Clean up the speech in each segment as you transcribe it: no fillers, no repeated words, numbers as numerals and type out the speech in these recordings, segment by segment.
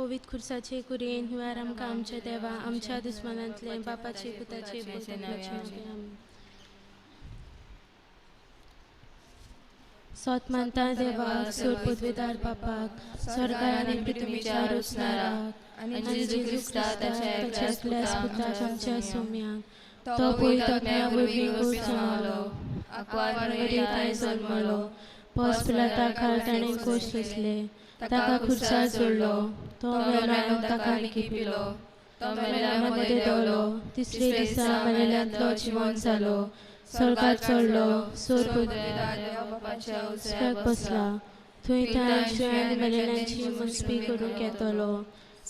पवित्र खुर्साचे कुरेन हिवार आमकां आमच्या देवा आमच्या दुस्मनांतले बापाचे पुताचे सोत मानता देवाक सोर पदवेदार बापाक स्वर्गार आनी पृथ्वीच्या रचणाराक आनी जेजू क्रिस्ता ताच्या एकल्याच पुताक आमच्या सोम्याक तो पवित्र आत्म्या वरवीं गोड जमलो आकवार मरियेंत ताणें जल्मलो पोस पिलाता काळ ताणें कोश सोंसले ताका खुर्सार जोडलो तो मेलो आनी ताका लिखिपिलो तो मेल्या मध्ये देवलो तिसरे दिसा मेलेल्यांतलो जिवंत जालो स्वर्गार चडलो सोर पदवेदार बापाच्या उजव्याक बसला थंय ताणें मेलेल्यांची मुसपी करूंक येतलो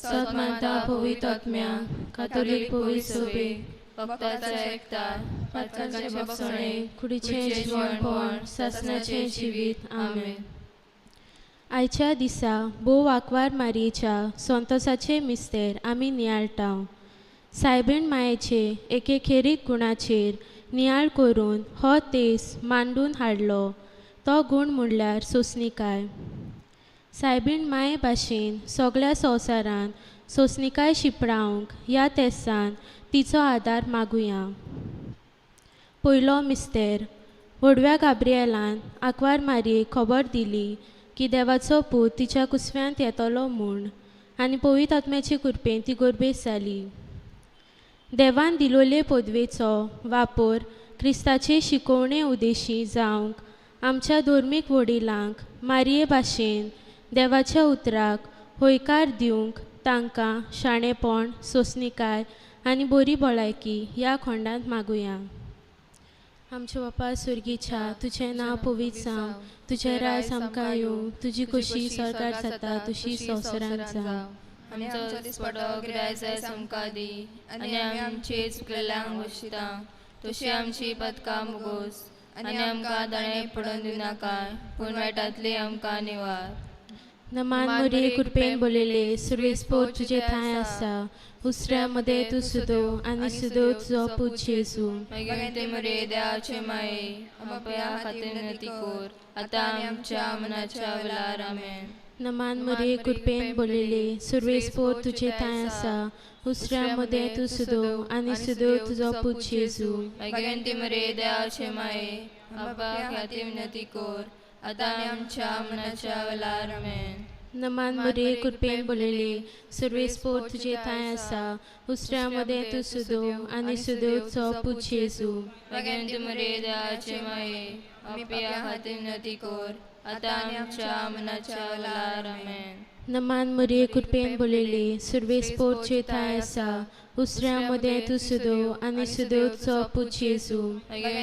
सत मानता पवित्र आत्म्या कातोलीक पवित्र सभेक भक्तांचा एकता पातकांचे बक्षणे कुडीचें जिवणपण सासणाचें जिवीत आमेन. आयच्या दिसा बोव आंकवार मारयेच्या संतोसाचे मिस्तेर आमी नियाळटाव सायबीण मायेचे एके खेरीत गुणाचेर नियाळ करून हो तेस मांडून हाडलो तो गूण म्हणल्यार सोंसणिकाय. सायबीण माये भाशेन सगळ्या संवसारान सोंसणिकाय शिपडावंक ह्या तेसान तिचो आदार मागुया. पयलो मिस्तेर व्हडव्या गाब्रिएलान आंकवार मारयेक खबर दिली की देवाचो पूत तिच्या कुसव्यांत येतलो म्हूण आनी पवित्र आत्म्याचे कृपेन ती गोरबेस जाली. देवान दिलोले पदवेचो वापर क्रिस्ताचे शिकोवणे उदेशी जावंक आमच्या धर्मीक वडिलांक मारये भाशेन देवाच्या उतराक होयकार दिवंक तांकां शाणेपण सोंसणिकाय आनी बरी भलायकी ह्या खोंडांत मागुया. आमचे बापा सुर्गीच्या तुजें नांव पवित्र जावं तुजें राज आमकां येवं तुजी खोशी स्वर्गार जाता तशी संवसारांत जावं. आमचो दिसपटो गिराय जाय आमकां दी आनी आमचे चुकलेल्यांक वशिता तशी आमची पदकां मुगोस आनी आमकां दाणे पडून दिनाकाय पूण वायटांतली आमकां निवार. नमान मरे कृपेन बोलेले सर्वेस्पोर तुजे थाय आसा उसऱ्या मध्ये तूं सुदो आनी सुदो तुजो पूत जेजू. ते मरे देवाचे माये आमच्या खातीर विनंती कर आतां आनी आमच्या मनाच्या वेळार आमेन. नमान मरे कृपेन बोलेले सर्वेस्पोर तुजे थाय आसा उसऱ्या मध्ये तूं सुदो आनी सुदो तुजो पूत जेजू. ते मरे देवाचे माये आमच्या खातीर विनंती कर आतां आनी आमच्या मनाच्या वेळार आमेन. नमान मरे कृपेन बोलेले सर्वेस्पोर तुजे थाय आसा उसऱ्या मध्ये तूं सुदो आनी सुदो तुजो पूत जेजू. ते मरे देवाचे माये आमच्या खातीर विनंती कर आतां आनी आमच्या मनाच्या वेळार आमेन. नमान मरे कृपेन बोलेले सर्वेस्पोर तुजे थाय आसा उसऱ्या मध्ये तूं सुदो आनी सुदो तुजो पूत जेजू.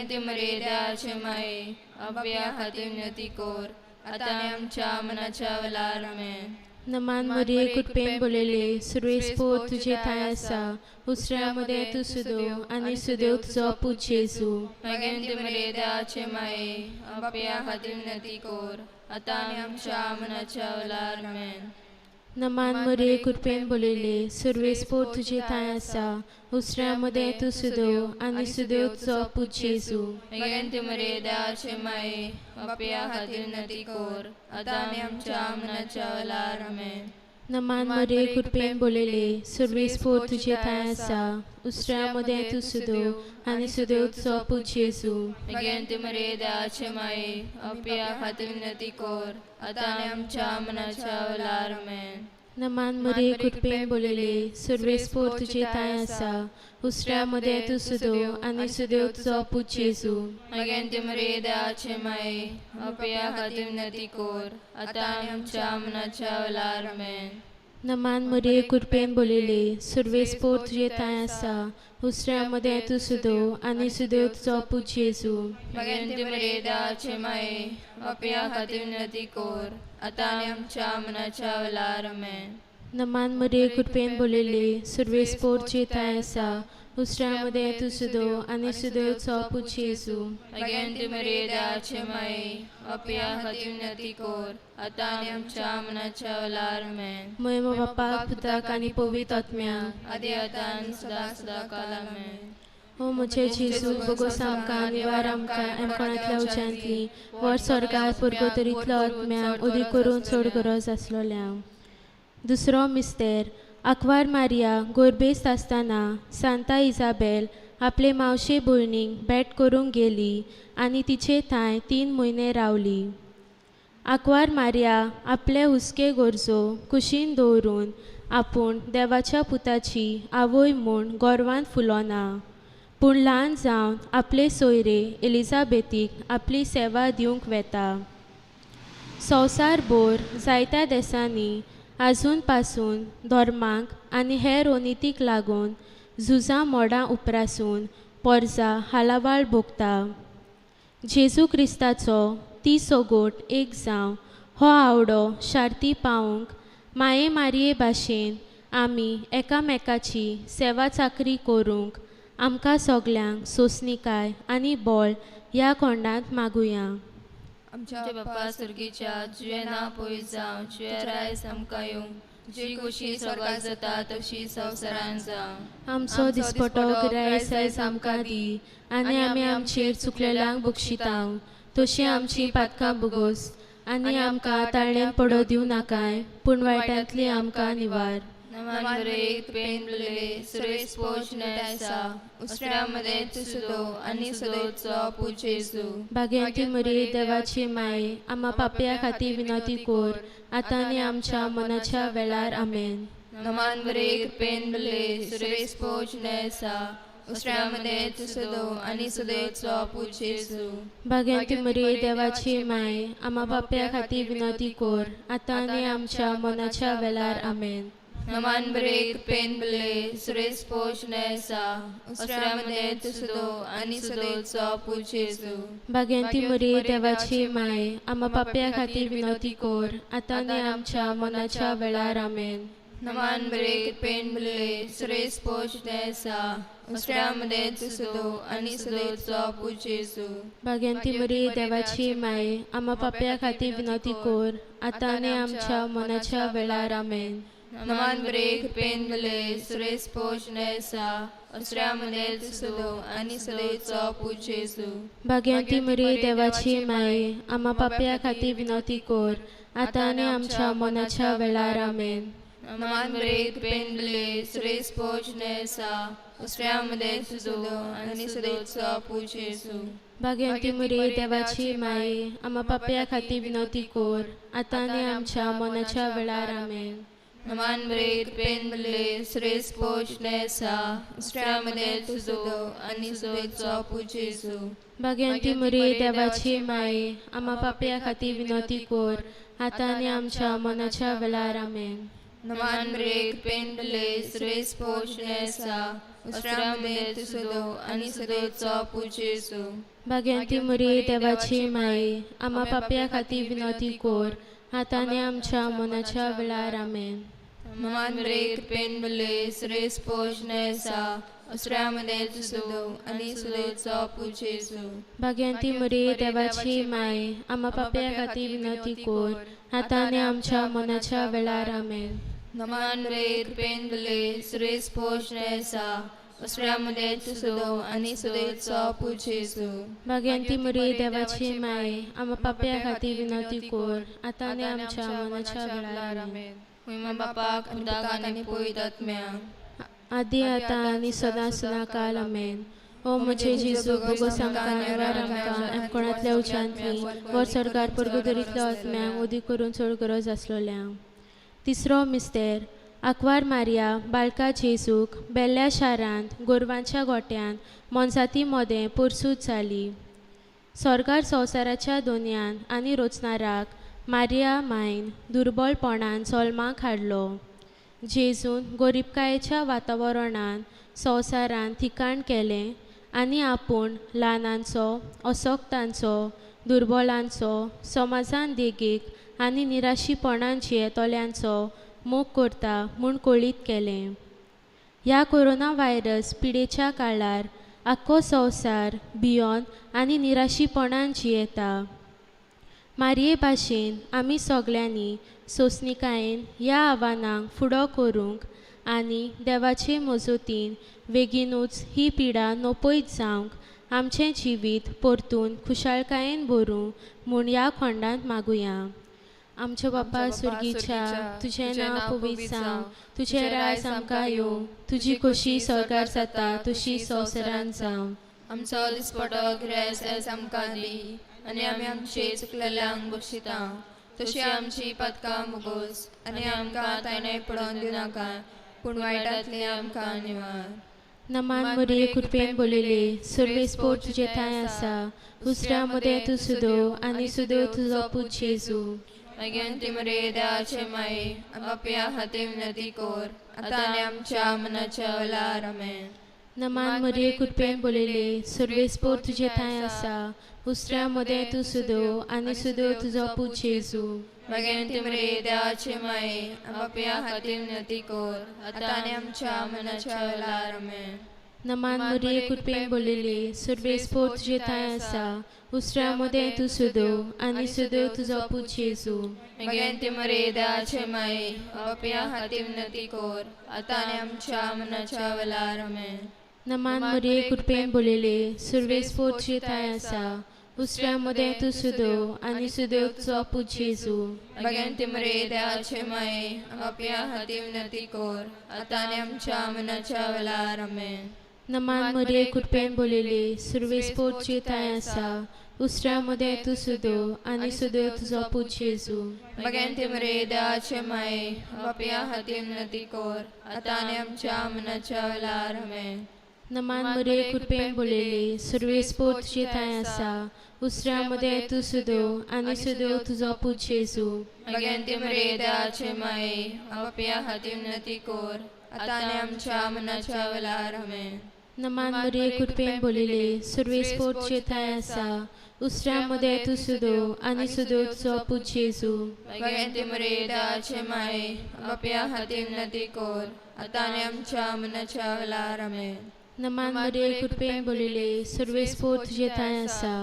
ते मरे देवाचे माये आमच्या खातीर विनंती कर आतां आनी आमच्या मनाच्या वेळार आमेन. नमान मरे कृपेन बोलेले सर्वेस्पोर तुजे थाय आसा उसऱ्या मध्ये तूं सुदो आनी सुदो तुजो पूत जेजू. ते मरे देवाचे माये आमच्या खातीर विनंती कर आतां आनी आमच्या मनाच्या वेळार आमेन. नमान मरे कृपेन बोलेले सर्वेस्पोर तुजे थाय आसा उसऱ्या मध्ये तूं सुदो आनी सुदो तुजो पूत जेजू. ते मरे देवाचे माये आमच्या खातीर विनंती कर आतां आनी आमच्या मनाच्या वेळार आमेन. नमान मरे कृपेन बोलेले सर्वेस्पोर तुजे थाय आसा उसऱ्या मध्ये तूं सुदो आनी सुदो तुजो पूत जेजू. ते मरे देवाचे माये आमच्या खातीर विनंती कर आतां आनी आमच्या मनाच्या वेळार आमेन. नमान मरे कृपेन बोलेले सर्वेस्पोर तुजे थाय आसा उसऱ्या मध्ये तूं सुदो आनी सुदो तुजो पूत जेजू. ते मरे देवाचे माये आमच्या खातीर विनंती कर आतां आनी आमच्या मनाच्या वेळार आमेन. नमान मरे कृपेन बोलेले सर्वेस्पोर तुजे थाय आसा उसऱ्या मध्ये तूं सुदो आनी सुदो तुजो पूत जेजू. ते मरे देवाचे माये आमच्या खातीर विनंती कर आतां आनी आमच्या मनाच्या वेळार आमेन. नमान मरे कृपेन बोलेले सर्वेस्पोर तुजे थाय आसा उसऱ्या मध्ये तूं सुदो आनी सुदो तुजो पूत जेजू. ते मरे देवाचे माये आमच्या खातीर विनंती कर आतां आनी आमच्या मनाच्या वेळार आमेन. महिमा बापाक पुताक आनी पवित्र आत्म्या आदी आतां आनी सदां काल आमेन. ओ म्हजे जेजू बोगोस आमकां निवार आमकां एमकोणांतल्या दुसरो मिस्तेर आंकवार मारिया गोरबेस्त आसतना सांता इजाबेल आपले मावशे भयणीक भेट करूंक गेली आनी तिचे थंय 3 म्हयने रावली. आंकवार मारिया आपले हुस्के गरजो कुशीन दवरून आपूण देवाच्या पुताची आवय म्हूण गोरवान फुलोना, पूण ल्हान जावन आपले सोयरे एलिझाबेथीक आपली सेवा दिवंक वेता. संवसारभर जायत्या देशांनी आजून पासून धर्मांक आनी हेर ओनितीक लागून झुजां मोडां उपरासून पोरजा हालावाळ भोगता. जेजू क्रिस्ताचो ती सोगोट एक जावं हो आवडो शार्ती पावूंक माये मारये भाशेन आमी एकामेकाची सेवा चाकरी करूंक आमकां सगल्यांक सोंसणीकाय आनी बळ ह्या खोंडांत मागुया. आमच्या बापा सुर्गीच्या तुझें नांव पवित्र जावं, तुझें रायज आमकां येवंक, जी कशी स्वर्गांत जाता तशी संवसारांत जावं. आमचो दिसपटो गिरायस आयज आमकां दी आनी आमी आमचेर चुकलेल्यांक बक्षितांव, तशी आमची पातकां बुगोस आनी आमकां ताळणेन पडो दिवं नाकाय, पूण वायटांतली आमकां निवार. नमान बरे पेंडले सुरेश पोचनेसा उसऱ्यामध्ये तुसुदो आणि सुदोचो पुजेसू. भाग्यवंती मरी देवाची माय आम्हा पापया खातीर विनंती कोर, आतां आनी आमच्या मनाच्या वेळार आमेन. नमान बरे पेंडले सुरेश पोचनेसा उसऱ्यामध्ये तुसुदो आणि सुदोचो पुजेसू. भाग्यवंती मरी देवाची माय आम्हा पापया खातीर विनंती कोर, आतां आनी आमच्या मनाच्या वेळार आमेन. नमान बरे पेंडले सुरेश पोचनेसा उसऱ्यामध्ये तुसुदो आणि सुदोचो पुजेसू. भाग्यवंती मरी देवाची माय आम्हा पापया खातीर विनंती कोर, आतां आनी आमच्या मनाच्या वेळार आमेन. नमान बरे पेंडले सुरेश पोचनेसा उसऱ्यामध्ये तुसुदो आणि सुदोचो पुजेसू. भाग्यवंती मरी देवाची माय आम्हा पापया खातीर विनंती कोर, आतां आनी आमच्या मनाच्या वेळार आमेन. नमान बरे पेंडले सुरेश पोचनेसा उसऱ्यामध्ये तुसुदो आणि सुदोचो पुजेसू. भाग्यवंती मरी देवाची माय आम्हा पापया खातीर विनंती कोर, आतां आनी आमच्या मनाच्या वेळार आमेन. नमान बरे पेंडले सुरेश पोचनेसा उसऱ्यामध्ये तुसुदो आणि सुदोचो पुजेसू. भाग्यवंती मरी देवाची माय आम्हा पापया खातीर विनंती कोर, आतां आनी आमच्या मनाच्या वेळार आमेन. नमान बरे पेंडले सुरेश पोचनेसा उसऱ्यामध्ये तुसुदो आणि सुदोचो पुजेसू. भाग्यवंती मरी देवाची माय आम्हा पापया खातीर विनंती कोर, आतां आनी आमच्या मनाच्या वेळार आमेन. नमान बरे पेंडले सुरेश पोचनेसा उसऱ्यामध्ये तुसुदो आणि सुदोचो पुजेसू. भाग्यवंती मरी देवाची माय आम्हा पापया खातीर विनंती कोर, आतां आनी आमच्या मनाच्या वेळार आमेन. नमान बरे पेंडले सुरेश पोचनेसा उसऱ्यामध्ये तुसुदो आणि सुदोचो पुजेसू. भाग्यवंती मरी देवाची माय आम्हा पापया खातीर विनंती कोर, आतां आनी आमच्या मनाच्या वेळार आमेन. नमान बरे पेंडले सुरेश पोचनेसा उसऱ्यामध्ये तुसुदो आणि सुदोचो पुजेसू. भाग्यवंती मरी देवाची माय आम्हा पापया खातीर विनंती कोर, आतां आनी आमच्या मनाच्या वेळार आमेन. महिमा बापाक पुताक आनी पवित्र आत्म्याक, आदी आतां आनी सदां सदां काल आमेन. ओ म्हजे जेजू बोगोस आमकां निवार आमकां कोणांतल्या उच्चांतली वर सरकार परगोदरींतल्या आत्म्यांक उदी करून चड गरज आसलोल्यांक. तिसरो मिस्तेर आंकवार मारिया बाळका जेजूक बेल्ल्या शारांत गोरवांच्या गोट्यान मोनजाती मोदें पोरसूत जाली. सरकार संवसाराच्या दोनयान आनी रोचणाराक मारिया मायन दुर्बळपणान जल्माक हाडलो. जेजून गोरीबकायेच्या वातावरणान संवसारान ठिकाण केलें आनी आपूण ल्हानांचो, अशक्तांचो, दुर्बलांचो, समाजान देगीक आनी निराशीपणान जियेतोल्यांचो मोग करता म्हूण कळीत केलें. ह्या कोरोना व्हायरस पिडेच्या काळार आख्खो संवसार भियोन आनी निराशीपणान जियेता. मारये भाशेन आमी सगल्यांनी सोंसणीकायेन ह्या आव्हानांक फुडो करूंक आनी देवाचे मजतीन बेगीनूच ही पिडा नपयत जावंक आमचें जिवीत परतून खुशालकायेन भरूं म्हूण ह्या खोंडांत मागुया. आमच्या बाप्पा सुर्गीच्या तुझें नांव पवित्र जावं, तुझें राज आमकां येवं, तुजी खोशी स्वर्गार जाता तशी संवसारांत जावं. आमचो दिसपटो गिरायस आयज आमकां दी, आनी आमी आमचे चुकलेल्यांक बक्षिता, तशी आमची पदकां मुगोस, आनी आमकां तायणे पडोवन दिनाका, पूण वायटांतली आमकां निवार. नमान मरिये कृपेन बोलिले, सर्वेस्पोर तुजे थाय आसा, उसऱ्या मदें तूं सुदो, आनी सुदो तुजो पूत जेजू. मागीर ती मरे देवाचे माये, आपापल्या हाती विनंती कोर, आतां आनी आमच्या मनाच्या वेळार आमेन. नमान मरिये कृपेन बोलिले, सर्वेस्पोर तुजे थाय आसा, उसऱ्या मदें तूं सुदो, आनी सुदो तुजो पूत जेजू. मागीर ती मरे देवाचे माये, आपापल्या हाती विनंती कोर, आतां आनी आमच्या मनाच्या वेळार आमेन. नमान मरिये कृपेन बोलिले, सर्वेस्पोर तुजे थाय आसा, उसऱ्या मदें तूं सुदो, आनी सुदो तुजो पूत जेजू. मागीर ती मरे देवाचे माये, आपापल्या हाती विनंती कोर, आतां आनी आमच्या मनाच्या वेळार आमेन. नमान मरिये कृपेन बोलिले, सर्वेस्पोर तुजे थाय आसा, उसऱ्या मदें तूं सुदो, आनी सुदो तुजो पूत जेजू. मागीर ती मरे देवाचे माये, आपापल्या हाती विनंती कोर, आतां आनी आमच्या मनाच्या वेळार आमेन. नमान मरिये कृपेन बोलिले, सर्वेस्पोर तुजे थाय आसा, उसऱ्या मदें तूं सुदो, आनी सुदो तुजो पूत जेजू. मागीर ती मरे देवाचे माये, आपापल्या हाती विनंती कोर, आतां आनी आमच्या मनाच्या वेळार आमेन. नमान मरिये कृपेन बोलिले, सर्वेस्पोर तुजे थाय आसा, उसऱ्या मदें तूं सुदो, आनी सुदो तुजो पूत जेजू. मागीर ती मरे देवाचे माये, आपापल्या हाती विनंती कोर, आतां आनी आमच्या मनाच्या वेळार आमेन. नमान मरिये कृपेन बोलिले, सर्वेस्पोर तुजे थाय आसा, उसऱ्या मदें तूं सुदो, आनी सुदो तुजो पूत जेजू. मागीर ती मरे देवाचे माये, आपापल्या हाती विनंती कोर, आतां आनी आमच्या मनाच्या वेळार आमेन. नमान मरिये कृपेन बोलिले, सर्वेस्पोर तुजे थाय आसा,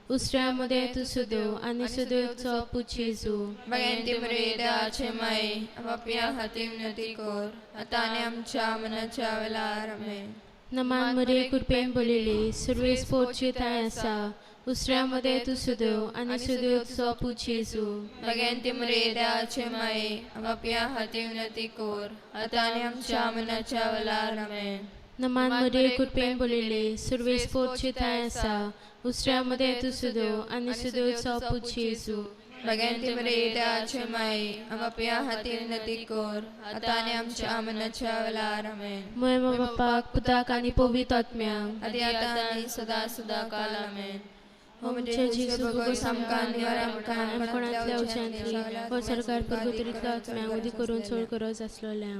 उसऱ्या मदें तूं सुदो, आनी सुदो तुजो पूत जेजू. मागीर ती मरे देवाचे माये, आपापल्या हाती विनंती कोर, आतां आनी आमच्या मनाच्या वेळार आमेन. नमान मरिये कृपेन बोलिले, सर्वेस्पोर तुजे थाय आसा, उसऱ्या मदें तूं सुदो, आनी सुदो तुजो पूत जेजू. मागीर ती मरे देवाचे माये, आपापल्या हाती विनंती कोर, आतां आनी आमच्या मनाच्या वेळार आमेन. नमान मरिये कृपेन बोलिले, सर्वेस्पोर तुजे थाय आसा, उसऱ्या मदें तूं सुदो, आनी सुदो तुजो पूत जेजू. मागीर ती मरे देवाचे माये, आपापल्या हाती विनंती कोर, आतां आनी आमच्या मनाच्या वेळार आमेन. मोयमा बापाक, पुताक आनी पवित्र आत्म्याक, आदी आतां आनी सदा सदा काल आमेन. हो म्हणजे जेजू भगोस आमकां निवार आमकां कोणातल्या उच्यांतली व सरकार परगुतरीतलो आत्म्याक उदी करून चोळ करत आसलोल्या.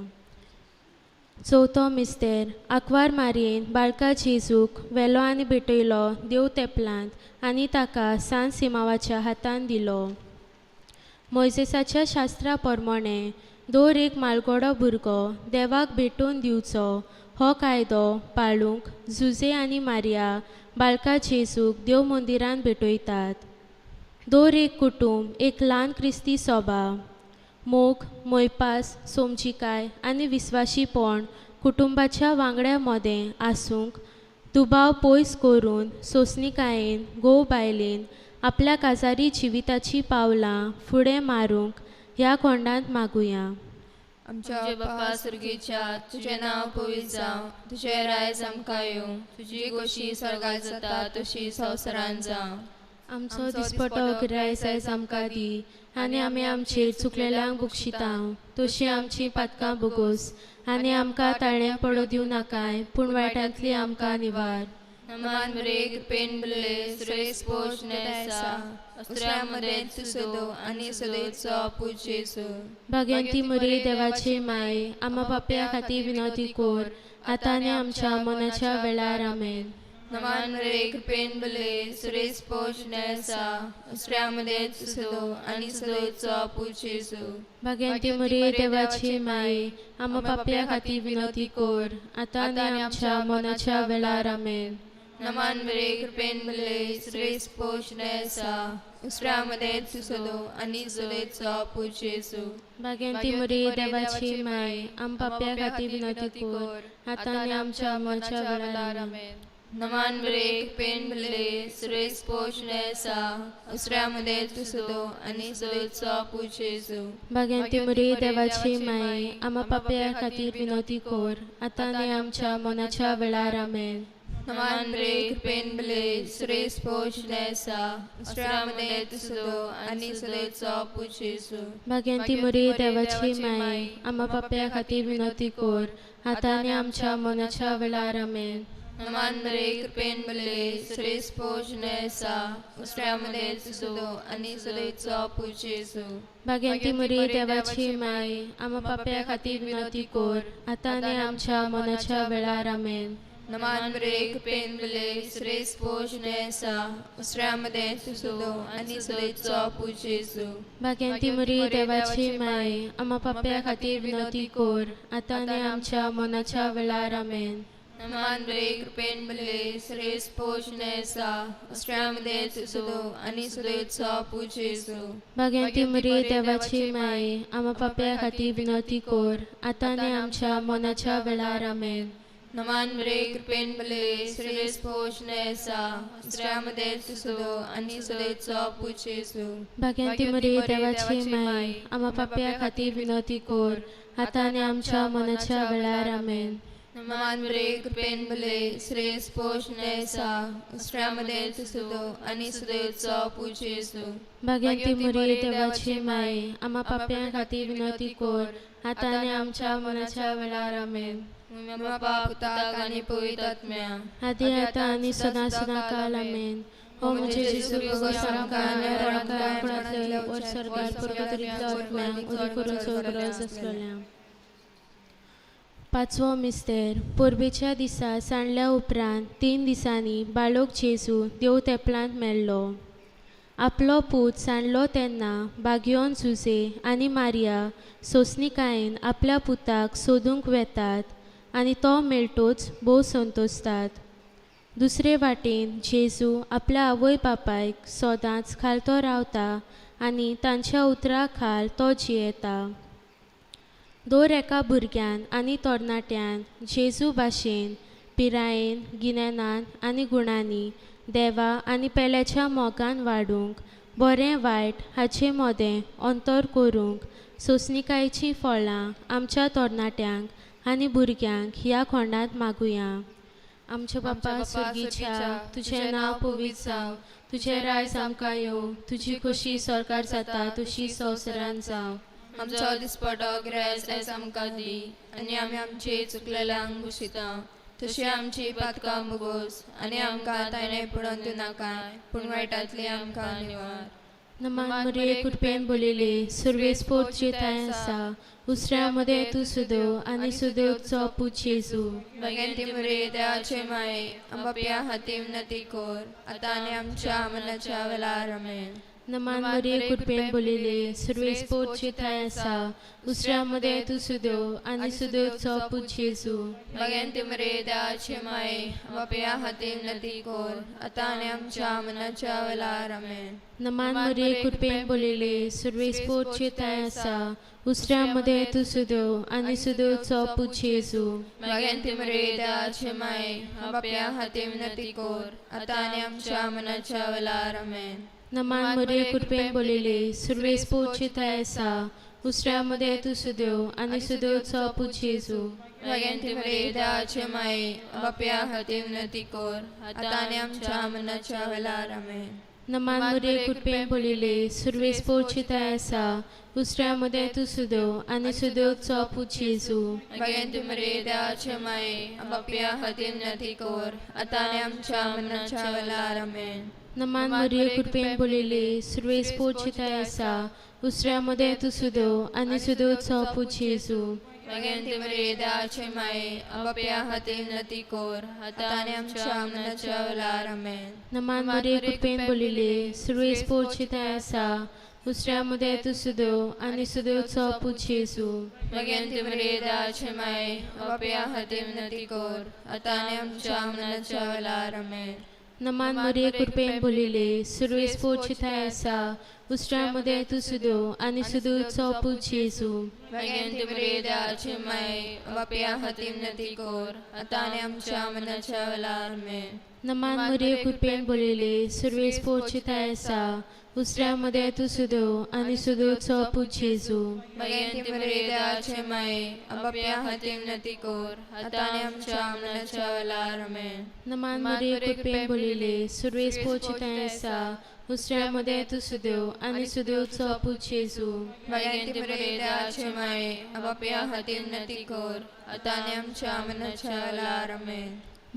चवथो मिस्तेर. आंकवार मारयेन बाळका जेजूक वेलो आनी भेटयलो देव तेंपलांत आनी ताका सांज सिमावाच्या हातान दिलो. मोइसेसाच्या शास्त्रा प्रमाणे दर एक मालगडो भुरगो देवाक भेटोवन दिवचो हो कायदो पाळूंक जुजे आनी मारिया बाळका जेजूक देव मंदिरांत भेटयतात. दर एक कुटुंब एक ल्हान क्रिस्ती सभा मोग, मोयपास, सोमचिकाय आनी विस्वाशीपण कुटुंबाच्या वांगड्या मदें आसूंक दुबाव पयस करून सोंसणिकायेन घोव बायलेन आपल्या काजारी जिविताची पावलां फुडें मारूंक ह्या खोंडांत मागुया. आमच्या बाप्पा सुर्गीच्या तुझें नांव पवित्र जावं, तुझें रायज आमकां येवं, तुजी खोशी स्वर्गार जाता तशी संवसारांत जावं. आमचो दिसपटो गिरायस आयज आमकां दी, आनी आमी आमचेर चुकलेल्यांक बक्षितांव, तशी आमची पातकां भोगोस, आनी आमकां ताळ्यां पडो दिवं नाकाय, पूण वायटांतली आमकां निवार. नमान मरे कृपेन बुल्ले, सुरेश पोष नेसा, अस्त्र्या मध्ये सुसो आनी सदैचो पूत जेजू. भाग्यवंती मरी देवाची माय, आम्हा पाप्या खातीर विनवती कोर, आतां आनी आमच्या मनाच्या वेळार आमेन. नमान मरे कृपेन बुल्ले, सुरेश पोष नेसा, अस्त्र्या मध्ये सुसो आनी सदैचो पूत जेजू. भाग्यवंती मरी देवाची माय, आम्हा पाप्या खातीर विनवती कोर, आतां आनी आमच्या मनाच्या वेळार आमेन. नमान मरे कृपेन बुल्ले, सुरेश पोष नेसा, अस्त्र्या मध्ये सुसो आनी सदैचो पूत जेजू. भाग्यवंती मरी देवाची माय, आम्हा पाप्या खातीर विनवती कोर, आतां आनी आमच्या मनाच्या वेळार आमेन. नमान बरे पेन भले सुरेश पोषणेसा उसऱ्यामध्ये तुसदो आणि सोयचो पुचेसो भाग्यंती मरी देवाची माई आम्हा पापया खातीर विनोती कोर आता आणि आमच्या मनाच्या वेळार आमेन. नमान बरे पेन भले सुरेश पोषणेसा उसऱ्यामध्ये तुसदो आणि सोयचो पुचेसो भाग्यंती मरी देवाची माई आम्हा पापया खातीर विनोती कोर आता आणि आमच्या मनाच्या वेळार आमेन. नमान बरे पेन भले सुरेश पोषणेसा उसऱ्यामध्ये तुसदो आणि सोयचो पुचेसो भाग्यंती मरी देवाची माई आम्हा पापया खातीर विनोती कोर आता आणि आमच्या मनाच्या वेळार आमेन. नमान बरे पेन भले सुरेश पोषणेसा उसऱ्यामध्ये तुसदो आणि सोयचो पुचेसो भाग्यंती मरी देवाची माई आम्हा पापया खातीर विनोती कोर आता आणि आमच्या मनाच्या वेळार आमेन. नमान बरे पेन भले सुरेश पोषणेसा उसऱ्यामध्ये तुसदो आणि सोयचो पुचेसो भाग्यंती मरी देवाची माई आम्हा पापया खातीर विनोती कोर आता आणि आमच्या मनाच्या वेळार आमेन. नमान बरे पेन भले सुरेश पोषणेसा उसऱ्यामध्ये तुसदो आणि सोयचो पुचेसो भाग्यंती मरी देवाची माई आम्हा पापया खातीर विनोती कोर आता आणि आमच्या मनाच्या वेळार आमेन. नमान बरे पेन भले सुरेश पोषणेसा उसऱ्यामध्ये तुसदो आणि सोयचो पुचेसो भाग्यंती मरी देवाची माई आम्हा पापया खातीर विनोती कोर आता आणि आमच्या मनाच्या वेळार आमेन. बापा पुताक आणि पवित्रात्म्या आदी आता आणि सदा सदा काल आमेन. हो म्हणजे जेजू वर सरकार पुरवतरीतलो आत्म्या उदी करून सोगरस असलेल्या. पाचवो मिस्तेर पोरबेच्या दिसा सांडल्या उपरांत 3 दिसांनी बाळोक जेजू देव तेपलांत मेळ्ळो. आपलो पूत सांडलो तेन्ना बागयोन जुजे आनी मारिया सोंसणीकायेन आपल्या पुताक सोदूंक वेतात आनी तो मेळटोच भोव संतोसतात. दुसरे वाटेन जेजू आपल्या आवय बापायक सोदांच खालतो रावता आनी तांच्या उतरा खाल तो जियेता. दर एका भुरग्यान आनी तरणाट्यान जेजू भाशेन पिरायेन गिन्यानान आनी गुणांनी देवा आनी पेल्याच्या मोगान वाडूंक बरें वायट हाचे मोदें अंतर करूंक सोंसणीकायेचीं फळां आमच्या तरणाट्यांक आनी भुरग्यांक ह्या खोंडांत मागुया. आमच्या बापा सुर्गीच्या तुझें नांव पवित्र जावं, तुझें रायज आमकां येवं, तुजी खोशी सरकार जाता तशी संवसारांत जावं. आमचो दिसपटो गिरायस आयज आमकां दी आनी आमी आमचे चुकलेल्यांक बुशिता तशी आमची पातकां मुगोस आनी आमकां ताणें पडोवन दिनाकाय पूण वायटांतली आमकां निवार. नमान मरे कृपेन बोलिले सुरवेस पोटचे ताय आसा उसऱ्या मध्ये तू सुदेव आनी सुदेवचो पूत जेजू. भगवंती मरे देवाचे माये आमच्या हाती विनंती कर आता आनी आमच्या मनाच्या वेळार आमेन. नमान मरे कृपेन बोलिले सुरवेस पोटचे ताय आसा उसऱ्या मध्ये तू सुदेव आनी सुदेवचो पूत जेजू. भगवंती मरे देवाचे माये आमच्या हाती विनंती कर आता आनी आमच्या मनाच्या वेळार आमेन. नमान मरे कृपेन बोलिले सुरवेस पोटचे ताय आसा उसऱ्या मध्ये तू सुदेव आनी सुदेवचो पूत जेजू. भगवंती मरे देवाचे माये आमच्या हाती विनंती कर आता आनी आमच्या मनाच्या वेळार आमेन. नमान मरे कृपेन बोलिले सुरवेस पोटचे ताय आसा उसऱ्या मध्ये तू सुदेव आनी सुदेवचो पूत जेजू. भगवंती मरे देवाचे माये आमच्या हाती विनंती कर आता आनी आमच्या मनाच्या वेळार आमेन. नमान मरे कृपेन बोलिले सुरवेस पोटचे ताय आसा उसऱ्या मध्ये तू सुदेव आनी सुदेवचो पूत जेजू. भगवंती मरे देवाचे माये आमच्या हाती विनंती कर आता आनी आमच्या मनाच्या वेळार आमेन. नमान मरे कृपेन बोलिले सुरवेस पोटचे ताय आसा उसऱ्या मध्ये तू सुदेव आनी सुदेवचो पूत जेजू. भगवंती मरे देवाचे माये आमच्या हाती विनंती कर आता आनी आमच्या मनाच्या वेळार आमेन. नमान मरे कृपेन बोलिले सुरवेस पोटचे ताय आसा उसऱ्या मध्ये तू सुदेव आनी सुदेवचो पूत जेजू. भगवंती मरे देवाचे माये आमच्या हाती विनंती कर आता आनी आमच्या मनाच्या वेळार आमेन. नमान मरे कृपेन बोलिले सुरवेस पोटचे ताय आसा उष्ट्रामध्ये तू सुदो आनी सुदूचो पूज जेजू मागेन ती बरी देवाची माय बापया हातीम नती कोर आता आनी आमच्या मनाच्या वेळार आमेन. नमान मरिये कृपेन बोलिले सर्वेस पोचिताय आसा उष्ट्रामध्ये तू सुदो आनी सुदूचो पूज जेजू मागेन ती बरी देवाची माय बापया हातीम नती कोर आता आनी आमच्या मनाच्या वेळार आमेन. नमान मरिये कृपेन बोलिले सर्वेस पोचिताय आसा उष्ट्रामध्ये तू सुदो आनी सुदूचो पूज जेजू मागेन ती बरी देवाची माय बापया हातीम नती कोर आता आनी आमच्या मनाच्या वेळार आमेन.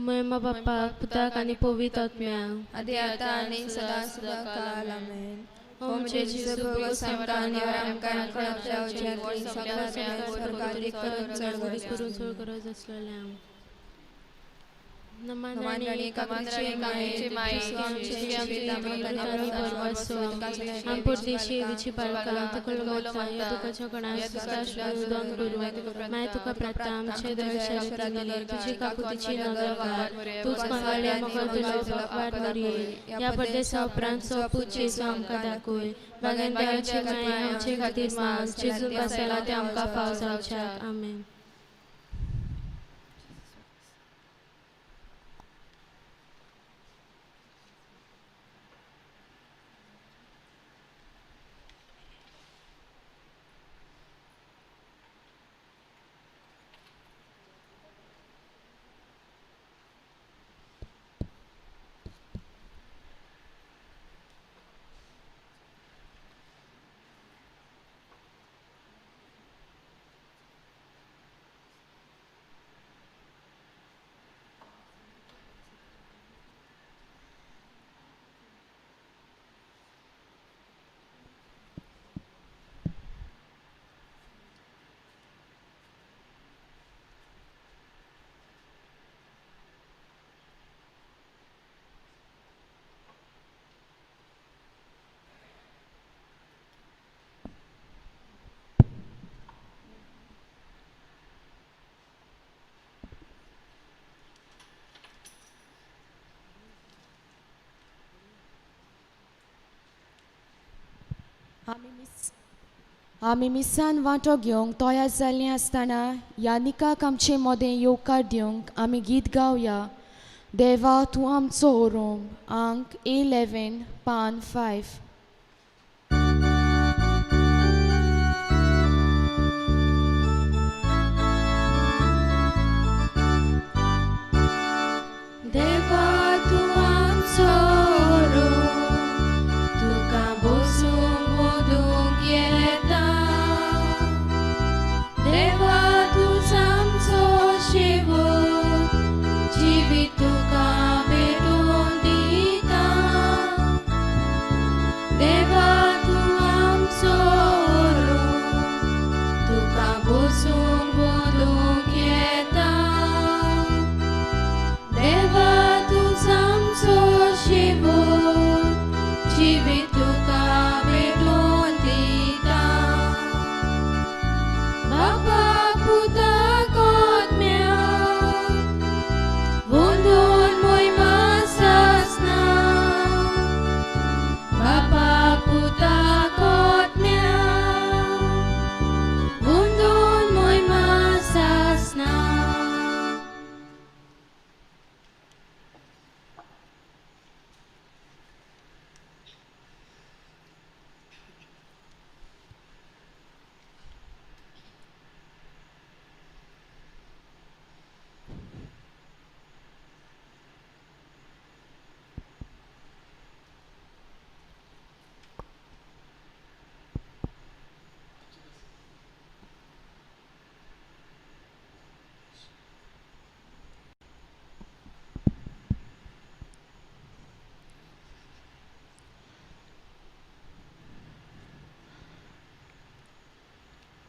महिमा बापाक पुताक आनी पवित्र आत्म्याक आदी आता आनी सदा सदा काल आमेन. ओम जेजू बरो संतानी आमकां कळपच्या उज्यातली सगळ्या स्वर्गादी करून चढ गरज असलेल्या नमांडणी कामाची माये आम परदेशी विची बाळकां तकल गोचा तुकाच्या कणास दोन गुरु माय तुका प्रार्थना आमचे दर्शन तुझी काकुतीची नजर घाल तूच पंगाळ्या म्हाका तुजो भगवान मरिये या परदेसा उपरांतचो पूज जेजू आमकां दाखय बागेन देवाची माय आमचे खातीर माग जेजू बसला ते आमकां फाव जावच्याक आमेन. आमी मिसान वांटो घेवंक तयार जाल्लीं आसतना यानिकाक आमचे मोदें येवकार दिवंक आमी गीत गावया. देवा तूं आमचो ओरोम अंक 11 पान 5. देवा तूं आमचो ओरोम तुका बसूंक मोदूंक येता. देवा तूंच आमचो शेवट जिवीत तुका भेटोवन दिता. देवा तूं आमचो ओरोम तुका बसूंक मोदूंक येता. देवा तूंच आमचो शेवट जिवीत तुका भेटोवन दिता. बापाक पुताक आत्म्याक वंदन महिमा सासना. बापाक पुताक आत्म्याक वंदन महिमा सासना.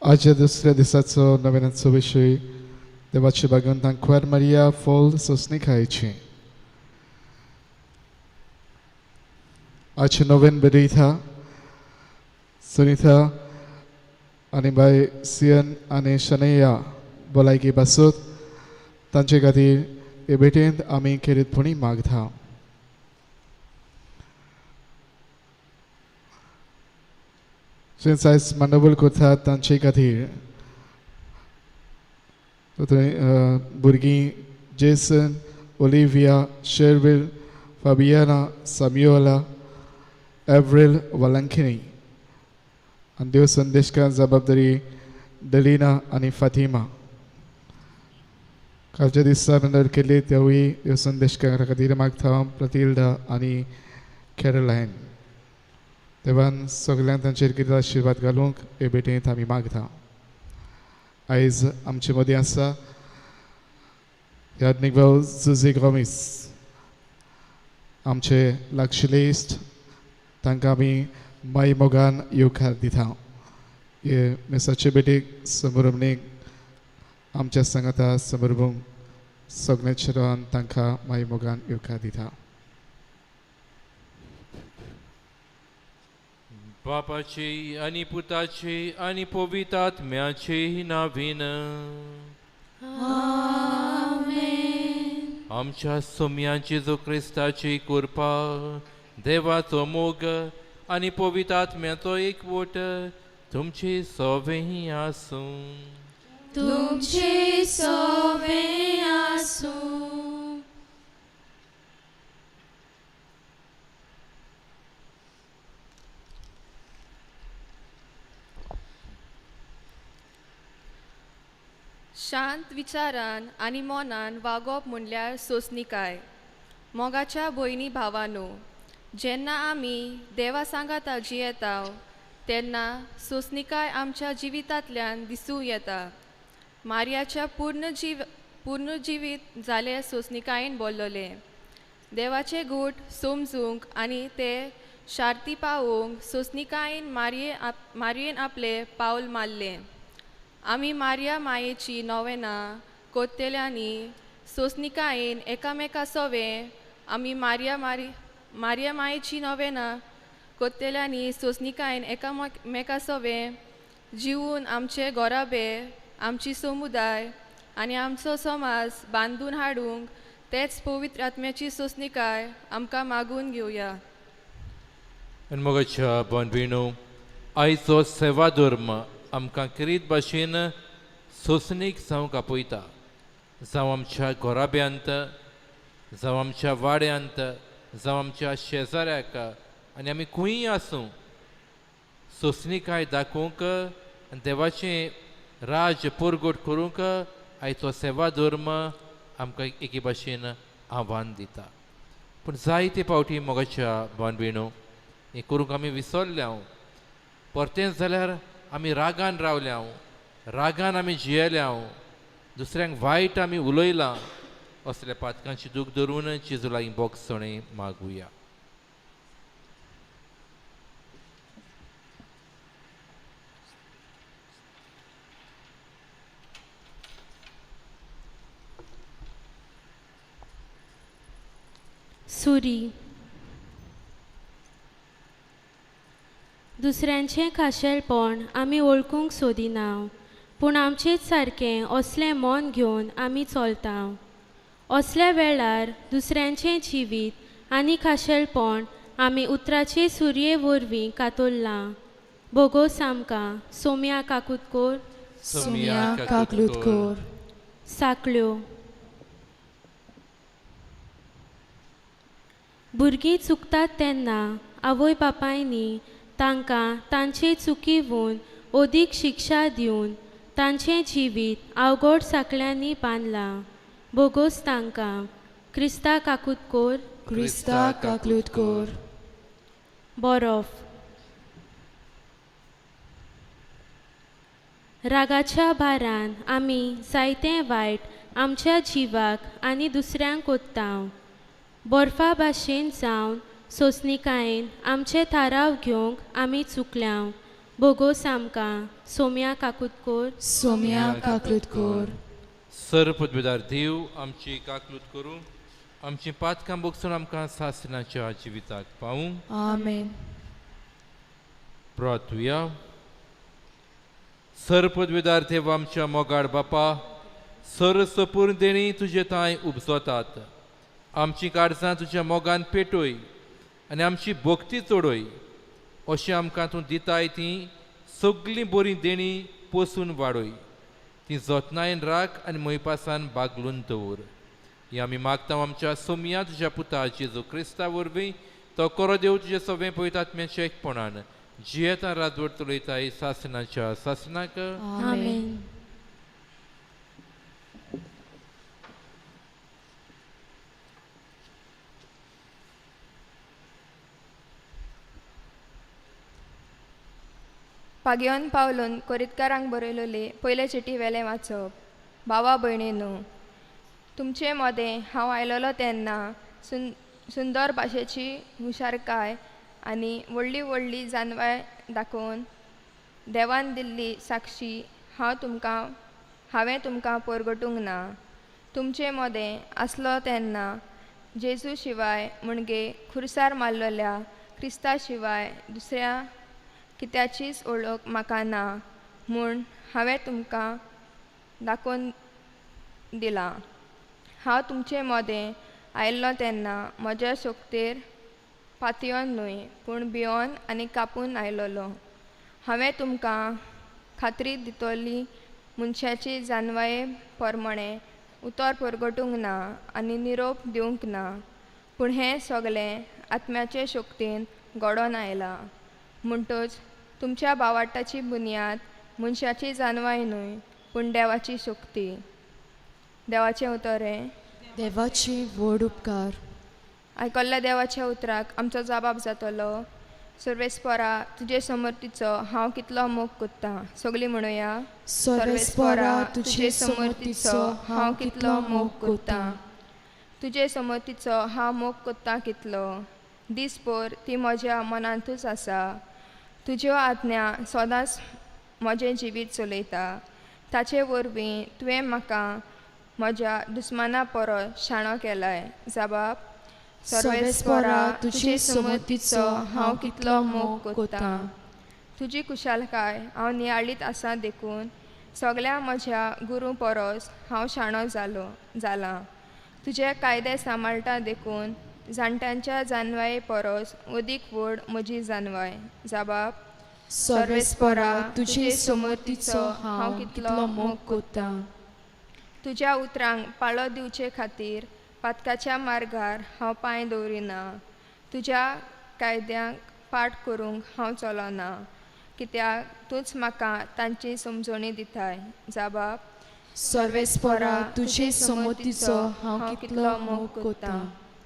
आजच्या दुसऱ्या दिसाचो नव्यानाचो विशय देवाचे भगवंतान क्वेर मारिया फॉल सोसणी खायची. आजचे नोवेन बरयता सुनीता आनी बाय सियन आनी शनैया भलायकी बासूत तांचे खातीर हे भेटेंत आमी खेरीतपणी मागता. Since आयज मांडावळ करतात तांचे खातीर भुरगीं जेसन ओलिविया शेर्विल फाबियाना सामियोला एव्रिल वालांकिनी आनी देव संदेशकार जबाबदारी डलिना आनी फातिमा कालच्या दिसा नंतर केल्ली तेवूय देव संदेशकारा खातीर मागता प्रतिल्डा आनी कॅरोलायन देवान सगळ्यांक तांचेर कितें आशिर्वाद घालूंक हे भेटेंत आमी मागता आयज आमचे मदीं आसा याज्ञिक भाव जुझे गोमिस आमचे लागशिल्ले इश्ट तांकां आमी माय मोगान येवकार दिता हे मेसाचे बेटीक समारंभीक आमच्या सांगाता समारंभ सगळे चेडवान तांकां माय मोगान येवकार दिता बापाचे आनी पुताचे आनी पवित्र आत्म्याचे नावीन आमच्या सोम्यांची जो क्रिस्ताची कृपा देवाचो मोग आनी पवित्र आत्म्याचो एकवट तुमचे सवेही आसूं तुमचे सवे आसूं शांत विचारान आनी मोनान वागप म्हणल्यार सोंसणिकाय मोगाच्या भयणी भावानो जेन्ना आमी देवा सांगाता जियेता तेन्ना सोंसणिकाय आमच्या जिवितांतल्यान दिसूं येता मारयाच्या पूर्ण जिवीत जाले सोंसणिकायेन बोल्लोले देवाचे गूट समजूंक आनी ते शार्ती पावोवंक सोंसणिकायेन मारयेन आपले पावल मारले आमी मारया मायेची नोवेनां कोत्तेल्यांनी सोंसणिकायेन एकामेका सोवे आमी मारया मायेची नोवेनां कोत्तेल्यांनी सोंसणिकायेन एकामेका सोवे जिवून आमचे गोराबे आमची समुदाय आनी आमचो समाज बांदून हाडूंक तेच पवित्र आत्म्याची सोंसणिकाय आमकां मागून घेवया आनी मोगाच्या बांदविणो आयचो सेवा धर्म आमकां किरीत भाशेन सोंसणीक जावंक आपयता जावं आमच्या घोराब्यांत जावं आमच्या वाड्यांत जावं आमच्या शेजाऱ्याक आनी आमी खंयी आसूं सोंसणीकाय दाखोवंक देवाचें राज परगट करूंक आयचो सेवा धर्म आमकां एके भाशेन आव्हान दिता पूण जायते फावटी मोगाच्या बांदविणो हें करूंक आमी विसरल्या परतेंच जाल्यार आमी रागान रावल्या रागान आमी जियेल्या दुसऱ्यांक वायट आमी उलयलां असल्या पातकांची दूख धरून जेजू लागीं बोगसणे मागुया सुरी दुसऱ्यांचें खाशेलपण आमी वळखूंक सोदिना पूण आमचेच सारकें असलें मन घेवन आमी चलता असल्या वेळार दुसऱ्यांचें जिवीत आनी खाशेलपण आमी उतराचे सुरये वरवीं कातरलां बोगोस आमकां सोम्या काकुतकोर सोम्या काकलुतकोर साकल्यो भुरगीं चुकतात तेन्ना आवय बापायनी तांकां तांचे चुकीवून ओदीक शिक्षा दिवन तांचें जिवीत अवघड साकल्यांनी बांदलां बोगोस तांकां क्रिस्ता काकुतकोर क्रिस्ता काकलुतकोर बरोफ रागाच्या भारान आमी जायतें वायट आमच्या जिवाक आनी दुसऱ्यांक कोत्ता बर्फा भाशेन जावन सोंसणिकायेन आमचे थाराव घेवंक आमी चुकल्या बोगोस आमकां सोम्या काकुतकोर सोम्या काकलुतकोर सर्वपदवीदार देव आमची काकलूत करूं आमची पातकां बोगसून आमकां सासणाच्या जिविताक पावूं आमेन प्रार्थुया सर्वपदवीदार देव आमच्या मोगाड बापा सर्वसपूर्ण देणी तुजे थंय उपजतात आमची काळजां तुज्या मोगान पेटोय आनी आमची भक्ती चोडय अशें आमकां तूं दिताय ती सगळीं बरीं देणी पोसून वाडय ती जतनायेन राख आनी मैपासान बागलून दवर ही आमी मागता आमच्या सोम्या तुज्या पुता जेजू क्रिस्ता वरवीं तो कोरो देव तुजे सगळें पळयत आत्म्याच्या एकपणान जियेता राजवट चलयताय सासनाच्या सासनाक आमेन. पागयोन पावलून कोरितकारांक बरयलोले पयले चिटी वेलें वाचप. भावा भयणीनो, तुमचे मदें हांव आयलोलो तेन्ना सुंदर भाशेची हुशारकाय आनी व्हडली व्हडली जानवाय दाखोवन देवान दिल्ली साक्षी हांवें तुमकां परगटूंक ना. तुमचे मदें आसलो तेन्ना जेजू शिवाय म्हणजे खुर्सार मारलेल्या क्रिस्ता शिवाय दुसऱ्या कित्याचीच ओळख म्हाका ना म्हूण हांवें तुमकां दाखोवन दिलां. हांव तुमचे मदें आयिल्लो तेन्ना म्हज्या शोकतेर पातयोन न्हय पूण भियोन आनी कापून आयलोलो. हांवें तुमकां खात्री दितली मनशाची जानवाये प्रमाणें उतर परगटूंक ना आनी निरोप दिवंक ना, पूण हें सगलें आत्म्याचे शोकतेन घडोवन आयलां. म्हणटच तुमच्या भावार्थाची बुनयाद मनशाची जानवाय न्हय पूण देवाची शोकती. देवाचें उतरें. देवाची व्हड उपकार. आयकल्ल्या देवाच्या उतराक आमचो जबाब जातलो. सर्वेस्परा तुजे समर्थीचो हांव कितलो मोग कोत्ता. सगळीं म्हणुया. सर्वेस्परा तुजे समर्थीचो हांव कितलो मोग कोत्ता. तुजे समर्थीचो हांव मोग कोत्ता कितलो. दिसभर ती म्हज्या मनांतूच आसा. तुज्यो आज्ञा सदांच म्हजें जिवीत चलयता. ताचे वरवीं तुवें म्हाका म्हज्या दुस्माना परस शाणो केलाय. जबाब. सर्वेस्परा तुजे समर्थीचो हांव कितलो मोग कोत्ता. तुजी कुशालकाय हांव नियाळीत आसा देखून सगळ्या म्हज्या गुरू परस हांव शाणो जालां. तुजे कायदे सांबाळटा देखून जाणट्यांच्या जानवाये परस अदीक व्हड म्हजी जानवाय. जबाब. सर्वेस्परा तुजे समर्थीचो हांव कितलो मोग कोत्ता. तुज्या उतरांक पाळो दिवचे खातीर पातकाच्या मार्गार हांव पांय दवरिना. तुज्या कायद्यांक पाठ करूंक हांव चलना, कित्याक तूंच म्हाका तांची समजणी दिताय. जबाब. सर्वेस्परा तुजे समर्थीचो हांव कितलो मोग कोत्ता.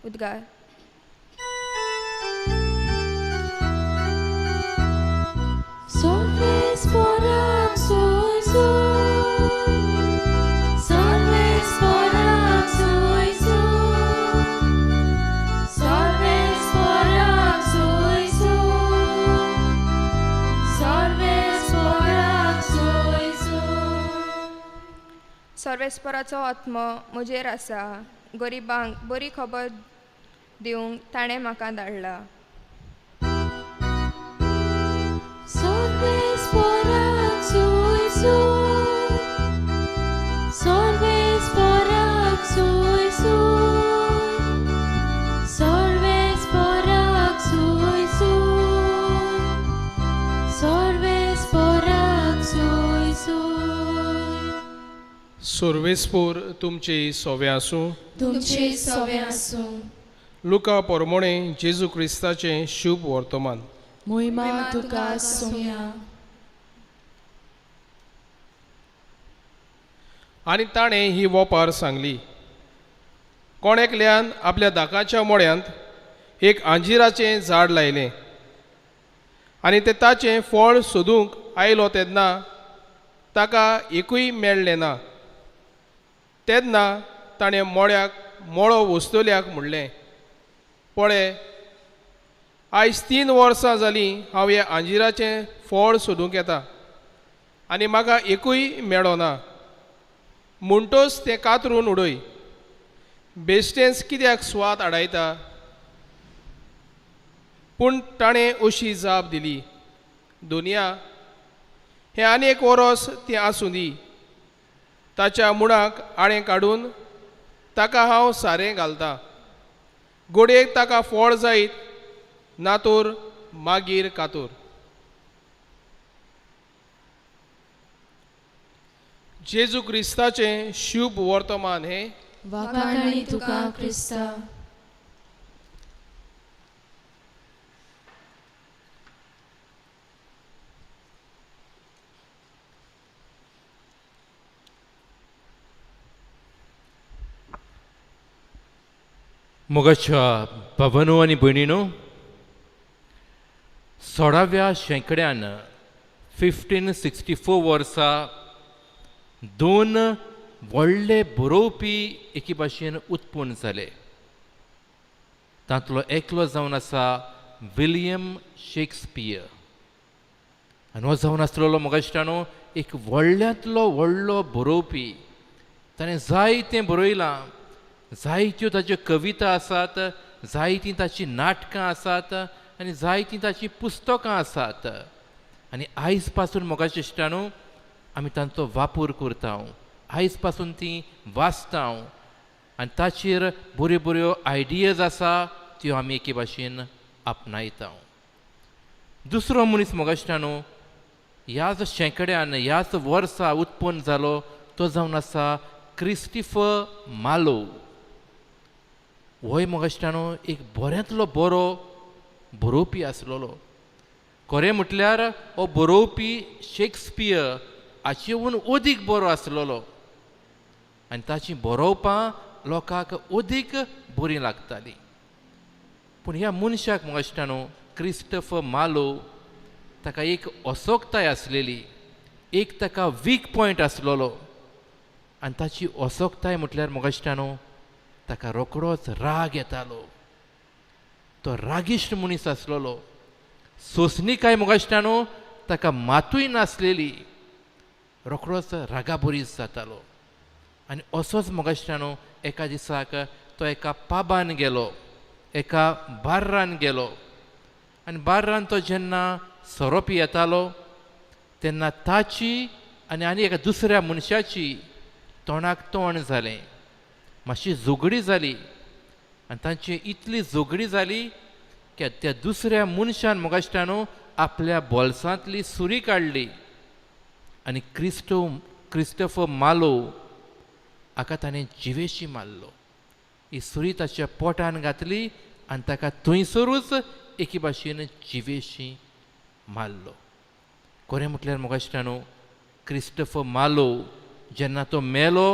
उद्गार. सर्वेस्पराक सोय सोय, सर्वेस्पराक सोय सोय, सर्वेस्पराक सोय सोय, सर्वेस्पराक सोय सोय. सर्वेस्पराचो आत्मो म्हजेर आसा. गरिबांक बरी खबर दिवंक ताणें म्हाका धाडला. सर्वेस्पराक सोय सोय, सर्वेस्पराक सोय सोय, सर्वेस्पराक सोय सोय, सर्वेस्पराक सोय सोय. सर्वेस्पोर तुमचे सोवे आसूं. तुमचे सवे आसूं. लुका पोरमोणे जेजू क्रिस्ताचें शुभ वर्तमान. मोहिमा तुका सोम्या. आनी ताणें ही वोपार सांगली. कोण एकल्यान आपल्या दाकाच्या मोळ्यांत एक आंजिराचें झाड लायलें आनी तें ताचें फळ सोदूंक आयलो तेन्ना ताका एकूय मेळ्ळें ना. तेन्ना ताणें मोळो वस्तोल्याक म्हणलें, पळय, आयज 3 वर्सां जालीं हांव ह्या आंजिराचें फळ सोदूंक येता आनी म्हाका एकूय मेळोना. म्हणटच तें कातरून उडय. बेश्टेंच कित्याक स्वाद आडायता. पूण ताणें अशी जाप दिली, दुनिया, हें आनी एक वरोस तें आसूं दी. ताच्या मुळाक आळें काडून ताका हांव सारें घालतां. घोडयेक ताका फळ जायत, नातोर मागीर कातोर. जेजू क्रिस्ताचें शुभ वर्तमान हे वाखाणी तुका क्रिस्ता. मोगाच्या भावांनो आनी भयणीनो, 16व्या शेंकड्यान 1564 वर्सा दोन व्हडले बरोवपी एके भाशेन उत्पन्न जाले. तांतलो एकलो जावन आसा विलियम शेक्सपियर. आनी हो जावन आसलेलो मोगाश्टानो एक व्हडल्यांतलो व्हडलो बरोवपी. ताणें जायतें बरयलां. जायत्यो ताच्यो कविता आसात, जायतीं ताचीं नाटकां आसात आनी जायतीं ताचीं पुस्तकां आसात. आनी आयज पासून मोगाचे इश्टानो आमी तांचो वापर करता. आयज पासून तीं वाचता आनी ताचेर बऱ्यो बऱ्यो आयडियाज आसा त्यो आमी एके भाशेन आपणायता. दुसरो मनीस मोगाश्टानो ह्याच शेंकड्यान ह्याच वर्सा उत्पन्न जालो तो जावन आसा क्रिस्टोफर मार्लो. होय मोगाश्टानो एक बऱ्यांतलो बरो बरोवपी आसलेलो. खरें म्हटल्यार हो बरोवपी शेक्सपियर हाचेहून अदीक बरो आसलेलो आनी ताचीं बरोवपां लोकांक अदीक बरीं लागतालीं. पूण ह्या मनशाक मोगाश्टानो क्रिस्टोफर मार्लो ताका एक असोकताय आसलेली, एक ताका वीक पॉयंट आसलेलो. आनी ताची असोकताय म्हटल्यार मोगाश्टानो ताका रोखडोच राग येतालो. तो रागिश्ट मनीस आसलेलो. सोंसणीकाय मोगाश्टानो ताका मातूय नासलेली. रोखडोच रागाबोरीस जातालो. आनी असोच मोगाश्टानो एका दिसाक तो एका पाबान गेलो, एका बार्रान गेलो. आनी बार्रान तो जेन्ना सोरोप येतालो तेन्ना ताची आनी एका दुसऱ्या मनशाची तोंडाक तोंड जालें. मातशी झगडी जाली आनी तांची इतली झगडी जाली की त्या दुसऱ्या मनशान मोगाश्टानो आपल्या बोल्सांतली सुरी काडली आनी क्रिस्टोफर मार्लो हाका ताणें जिवेशी मारलो. ही सुरी ताच्या पोटान घातली आनी ताका थंयसरूच एके भाशेन जिवेशी मारलो. खरें म्हटल्यार मोगाश्टानो क्रिस्टोफर मार्लो जेन्ना तो मेलो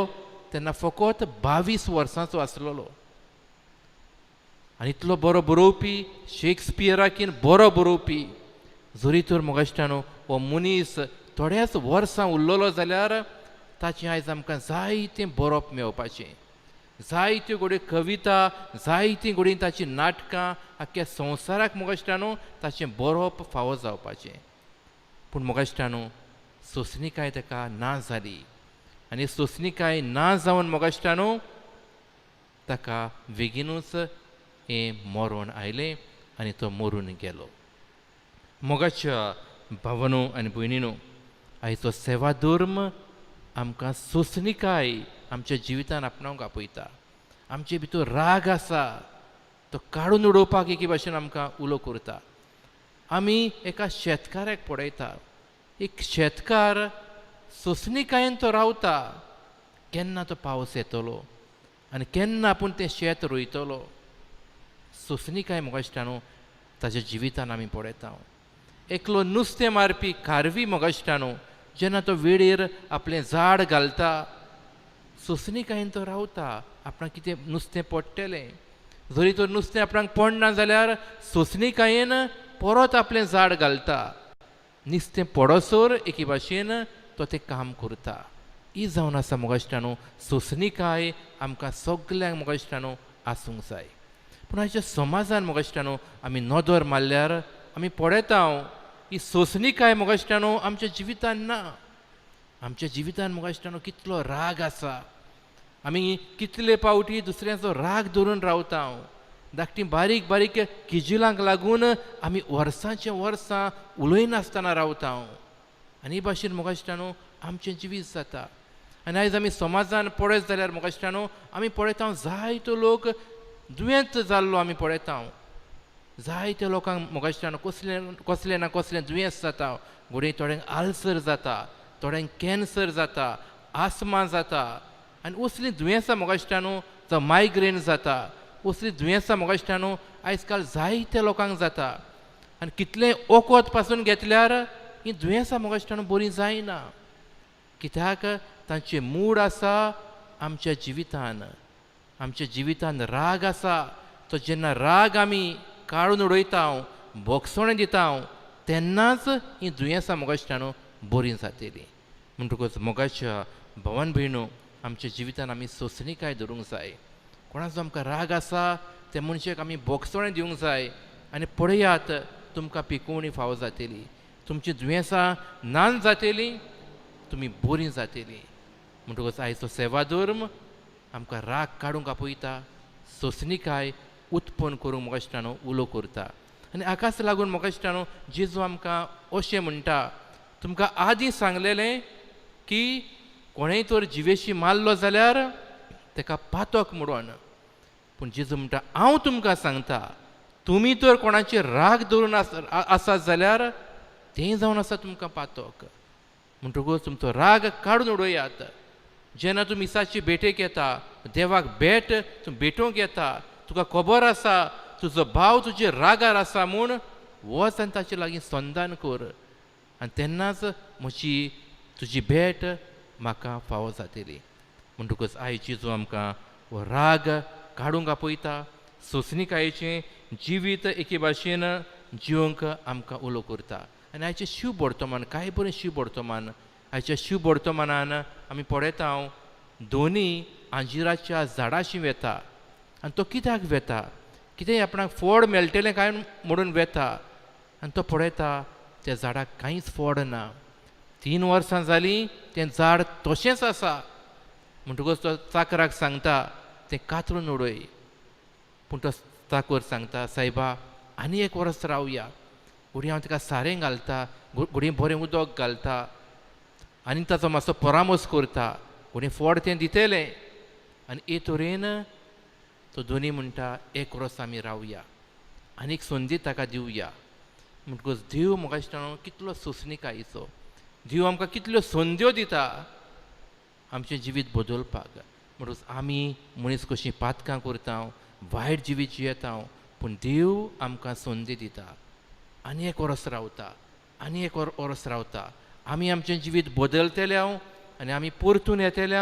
तेन्ना फकत 22 वर्सांचो आसलेलो. आनी इतलो बरो बरोवपी, शेक्सपियराकीन बरो बरोवपी, जरी तर मोगाश्टानो हो मनीस थोड्याच वर्सां उरलेलो जाल्यार ताचें आयज आमकां जायतें बरोवप मेळपाचें. जायत्यो घोड्यो कविता, जायतीं घोडी ताचीं नाटकां आख्ख्या संवसाराक मोगाश्टानो ताचें बरोवप फावो जावपाचें. पूण मोगाश्टानो सोंसणीकाय ताका ना जाली. आनी सोंसणीकाय ना जावन मोगाश्टानो ताका बेगीनूच हें मरण आयलें आनी तो मरून गेलो. मोगाच्या भावांनो आनी भयणीनो, आयचो सेवा धर्म आमकां सोंसणीकाय आमच्या जिवितान आपणावंक आपयता. आमचे भितर राग आसा तो काडून उडोवपाक एके भाशेन आमकां उलो करता. आमी एका शेतकाराक पळयता. एक शेतकार सोंसणीकायेन तो रावता. केन्ना तो पावस येतलो आनी केन्ना आपूण तें शेत रोयतलो. सोंसणीकाय मोगाश्टानो ताच्या जिवितान आमी पळयता. एकलो नुस्तें मारपी कारवी मोगाश्टानो जेन्ना तो वेळेर आपलें झाड घालता, सोंसणीकायेन तो रावता. आपणाक कितें नुस्तें पडटलें, जरी तर नुस्तें आपणाक पडना जाल्यार सोंसणीकायेन परत आपलें झाड घालता. नुस्तें पडसर एके भाशेन तो तें काम करता. ही जावन आसा मोगाश्टानो सोंसणीकाय आमकां सगल्यांक मोगाश्टानो आसूंक जाय. पूण आयच्या समाजान मोगाश्टानो आमी नदर मारल्यार आमी पळयता ही सोंसणीकाय मोगाश्टानो आमच्या जिवितान ना. आमच्या जिवितान मोगाश्टानो कितलो राग आसा. आमी कितले पावटी दुसऱ्याचो राग धरून रावता. धाकटीं बारीक बारीक किजिलांक लागून आमी वर्सांच्या वर्सां उलयनासतना रावता. आनी ही भाशेन मोगाश्टानो आमचें जिवीत जाता. आनी आयज आमी समाजान पळयत जाल्यार मोगाश्टानो आमी पळयता जायतो लोक दुयेंत जाल्लो आमी पळयता. जायत्या लोकांक मोगाश्टानो कसलें ना कसलें दुयेंस जाता. घोडये थोड्यांक आल्सर जाता, थोड्यांक कॅन्सर जाता, आसमा जाता आनी असलीं दुयेंसां म्हाका दिसता न्हू जावं मायग्रेन जाता असलीं दुयेंसां म्हाका दिसता न्हू आयज काल जायत्या लोकांक जाता आनी कितलें वखद पासून घेतल्यार हीं दुयेंसां म्हाका दिसता न्हू बरीं जायना कित्याक तांचें मूड आसा आमच्या जिवितान राग आसा तो जेन्ना राग आमी काडून उडयता बोगसोणें दिता तेन्नाच हीं दुयेंसां म्हाका दिसता न्हू बरीं जातलीं म्हणटकूच मोगाच्या भावन भयणो आमच्या जिवितान आमी सोंसणीकाय धरूंक जाय कोणाचो आमकां राग आसा त्या मनशाक आमी बोगसोणें दिवंक जाय आनी पळयात तुमकां पिकोवणी फावो जातली तुमचीं दुयेंसां नान जातलीं तुमी बरीं जातलीं म्हणटकूच आयचो सेवाधर्म आमकां राग काडूंक आपयता सोंसणीकाय उत्पन्न करूंक म्हाका दिसता न्हू उलो करता आनी हाकाच लागून म्हाका दिसता न्हू जेजू आमकां अशें म्हणटा तुमकां आदीं सांगलेलें की कोणेंय तर जिवेशी मारलो जाल्यार ताका पातोक म्हणून पूण जेजू म्हणटा हांव तुमकां सांगता तुमी तर कोणाचेर राग धरून आसात जाल्यार तें जावन आसा तुमकां पातोक म्हणटकूच तुमचो राग काडून उडयात जेन्ना तूं मिसाची भेटेक येता देवाक भेट तूं भेटोवंक येता तुका खबर आसा तुजो भाव तुजेर रागार आसा म्हूण वच आनी ताचे लागीं संधान कर आनी तेन्नाच तुजी भेट म्हाका फावो जातली म्हणटकूच आयज जेजू आमकां हो राग काडूंक आपयता सोंसणीकायेचें जिवीत एके भाशेन जिवंक आमकां उलो करता आनी आयचें शिव वर्तमान कांय बरें शिव वर्तमान आयच्या शिव वर्तमानान आमी पळयता दोनी आंजिराच्या झाडाशी वेता आनी तो कित्याक वेता कितेंय आपणाक फळ मेळटलें काय म्हणून वेता आनी तो पळयता त्या झाडाक कांयच फळ ना 3 वर्सां जालीं तें झाड तशेंच आसा म्हणटकूच तो चाकराक सांगता तें कातरून उडय पूण तो चाकर सांगता सायबा आनी 1 वर्स रावया घोडी हांव ताका सारें घालता घोडी बरें उदक घालता आनी ताचो मातसो परामर्श करता घोडी फळ तें दितलें आनी हे तरेन तो दोनी म्हणटा 1 वर्स आमी रावया आनीक संदी ताका दिवया म्हणटकूच देव म्हाका दिसता कितलो सोंसणीकायेचो देव आमकां कितल्यो संद्यो दिता आमचें जिवीत बदलपाक म्हणटकूच आमी मनीस कशीं पातकां करता वायट जिवीत जियेता पूण देव आमकां संदी दिता आनी 1 वर्स रावता आनी 1 वर्स रावता आमी आमचें जिवीत बदलतले आनी आमी परतून येतले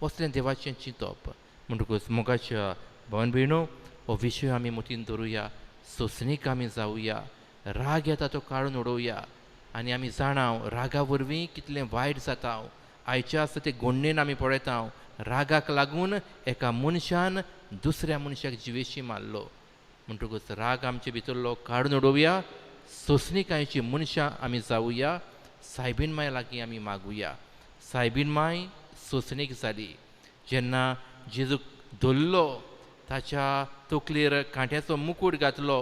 असलें देवाचें चिंतप म्हणटकूच मोगाच्या भावन भयणो हो विशय आमी मतीन धरुया सोंसणीक आमी जावया राग येता तो काडून उडोवया आनी आमी जाणा रागा वरवीं कितलें वायट जाता आयच्या आसा ते घोडणेन आमी पळयता रागाक लागून एका मनशान दुसऱ्या मनशाक जिवेशी मारलो म्हणटकूच राग आमचे भितरलो काडून उडोवया सोंसणीकायेची मनशां आमी जावया सायबीण माय लागीं आमी मागुया सायबीण माय सोंसणीक जाली जेन्ना जेजूक धरलो ताच्या तकलेर कांट्याचो मुकूट घातलो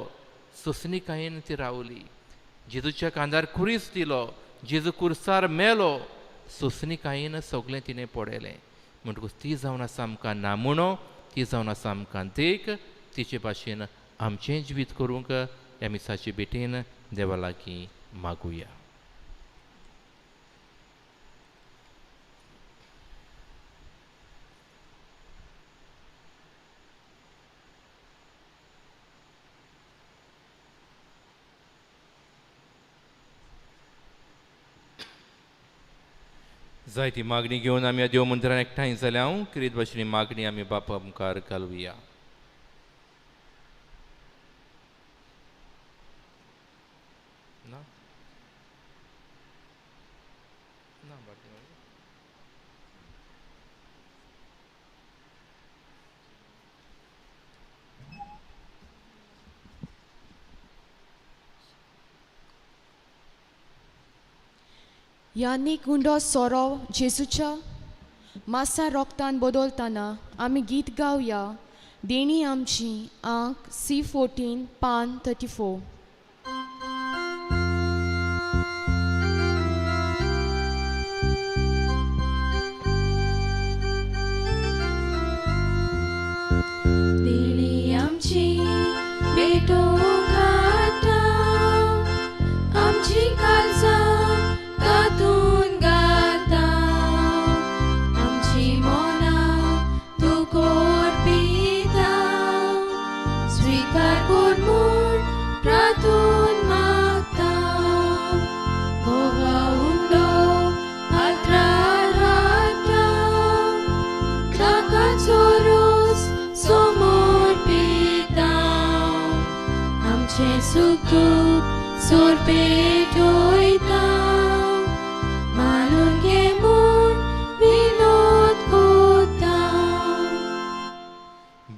सोंसणीकायेन ती रावली जेजूच्या कांदार कुरीस दिलो जेजू कुर्सार मेलो सोंसणीकायेन सगळें तिणें पळयलें म्हणटकूच ती जावन आसा आमकां नामणो ती जावन आसा आमकां देख तिचे भाशेन आमचें जिवीत करूंक ह्या मिसाचे भेटेन देवा लागीं मागुया जायती मागणी घेवन आमी देव मंदिरान एकठांय जाल्या किरीत भाशेन मागणी आमी बापा मुखार घालुया यांनी गुंडो सोरो जेजूच्या मासा रोगतान बदलतना आमी गीत गावया देणी आमची आंक C14 पान 34 देणी आमची भेटो खाता आमची काळजां तातून गाता सुख दुख सोर पेटोयता मानून घेऊन विनोद कोता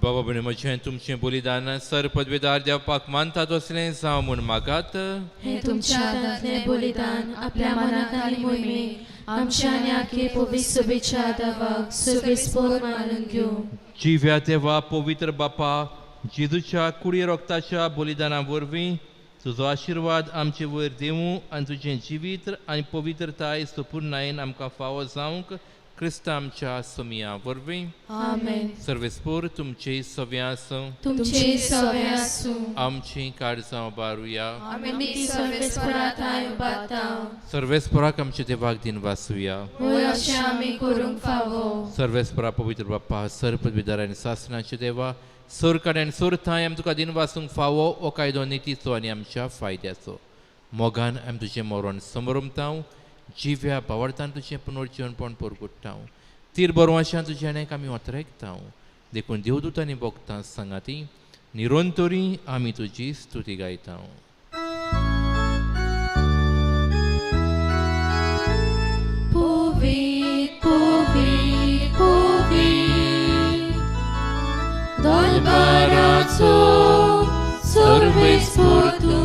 बाबा भयणी म्हजें तुमचें बलिदान सर पदवेदार देवपाक मानतात असलें जावं म्हूण मागात. हे तुमच्या हातांतलें बलिदान आपल्या मनांत आनी मोहिमेक आमच्या आनी आख्खे पवित्र सभेच्या देवाक सुबेस्पोर मानून घेवं. जिव्या देवा पवित्र बापा जेजूच्या कुडी रोगताच्या बलिदाना वरवीं तुजो आशिर्वाद आमचे वयर देवूं आनी तुजें जिवीत आनी पवित्रताय संपूर्णायेन आमकां फावो जावंक क्रिस्त आमच्या समिया वरवीं. आमेन. सर्वेस्पोर तुमचे सव्यास तुमचे सवे आसूं आमची काळजां बारुया. आमी सर्वेस्परांत उबारतां. सर्वेस्पराक आमचे देवाक दिन वासुया. होय अशें आमी करूंक फावो. सर्वेस्परा पवित्र बाप्पा सर पदवीदार आनी सासणाचे देवा सोर कडेन सोर थंय आमी तुका दिन वासूंक फावो हो कायदो नितीचो आनी आमच्या फायद्याचो. मोगान आमी तुजें मरण समरमतांव जिव्या भावार्थान तुजें पुनर्जीवनपण परगुट्टांव. तीर बरवाशां तुज्या आनेक आमी ओतरेकतांव. देखून देवदूत आनी भोगतां सांगाती निरंतरी आमी तुजी स्तुती गायतांव. Povit, povit, povit, Dolbaraco, Sorvespor tu,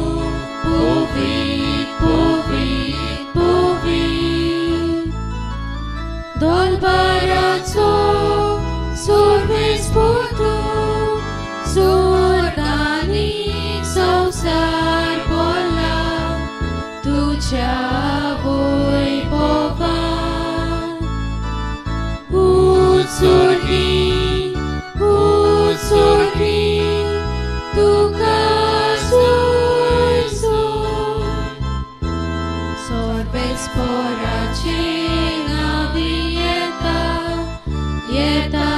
povit, povit, povit, Dolbaraco, Sorvespor tu, Sorganic संसार बोला, तुझ्या वैभवान. उत्सुकी, उत्सुकी, तुका सोय सोय. सर्वेस्पराचे नावी येता, येता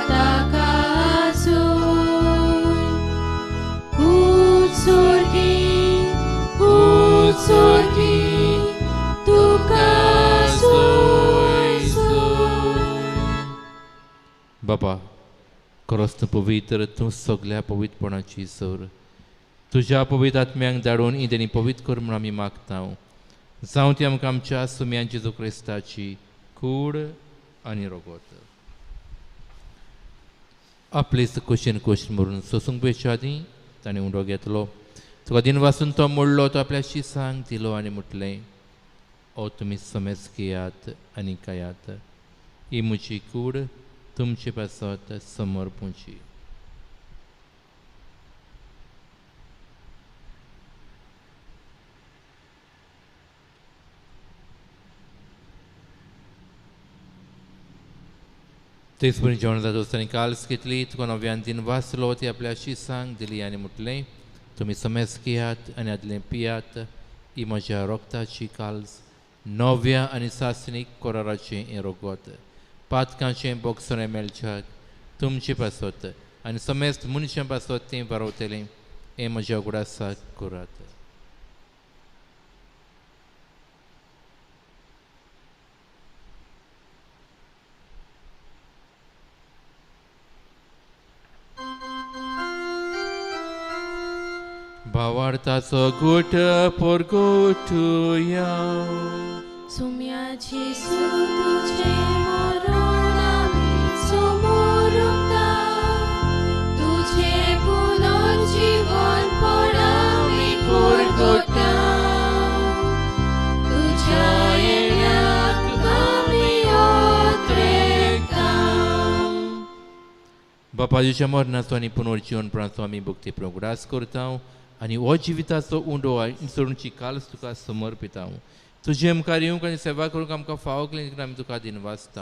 ताका सोय. उत्सुकी, उत्सुकी, तुका सोय सोय. बाबा खरोच पवित्र तूं सगळ्या पवित्रपणाची सर तुज्या पवित्र आत्म्यांक धाडून ही तेणी पवित्र कर म्हूण आमी मागतांव. जावं ती आमकां आमच्या सुम्यान जेजू क्रिस्ताची कूड आनी रोगोत. आपलीच क्वेश्चन मरून सोसूंक पयच्या आदीं ताणें उंडो घेतलो. तुका दिन वासून तो मोडलो तो आपल्या शिसांक दिलो आनी म्हटलें ओ तुमी समेज घेयात आनी खायात. ही म्हजी कूड तुमचे पासत समोर पुंची. तेच बरी जेवण जाता आसतना काल्स घेतली तुका नव्यान दिन वाचलो ती आपल्या शिसांक दिली आनी म्हटलें तुमी समेज घेयात आनी आदलें पियात. ही म्हज्या रोगताची काल्स नव्या आनी सासणीक कोराराचें हें रोगोत. पातकांचें बोगसोरें मेळच्याक तुमचे पासत आनी समेस्त मनशां पासत तें वारवतलें हें म्हज्या उगडासाक करात. भावार्थाचो घोट परगोटुया. सुम्याची तुझे मरण आमी समोरुता. तुझे पुनर्जीवनपण आमी परगोटा. तुझ्या येण्याक आमी ओतरेकता. बापाजीच्या मरणाचो आनी पुनर्जीवनपणाचो आमी भक्ती प्रगुडास करता आनी हो जिविताचो उंडो सोडूंची काल्स तुका समर्पिता. तुजे मुखार येवंक आनी सेवा करूंक आमकां फावो केलें आमी तुका दिन वाचता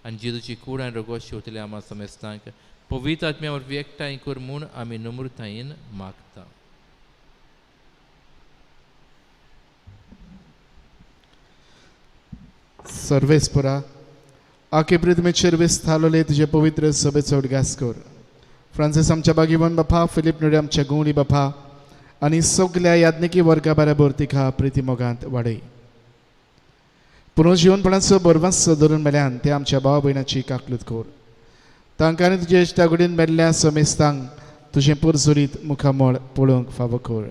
आनी जेजूची कूड आनी रगत शेवतले आम्हा समेस्तांक पवित्र आत्म्या वरवीं एकठांय कर म्हूण आमी नम्रतायेन मागता. सर्वेस्परा आखे प्रितमेचेर विस्थालोले तुजे पवित्र सभेचो उडगास कर. फ्रांसीस आमच्या बागीवन बापा, फिलीप नुडे आमच्या गुंवळी बापा आनी सगल्या याज्ञिकी वर्गा बरोबर तिका प्रिती मोगांत वाडय. पुनर्जीवनपणाचो बरवास धरून मेल्यान ते आमच्या भाव भयणाची काकलूत कर. तांकां आनी तुजे इश्टागुडीन मेल्ल्या समेस्तांक तुझें पुरसुरीत मुखामोळ पळोवंक फावो कर.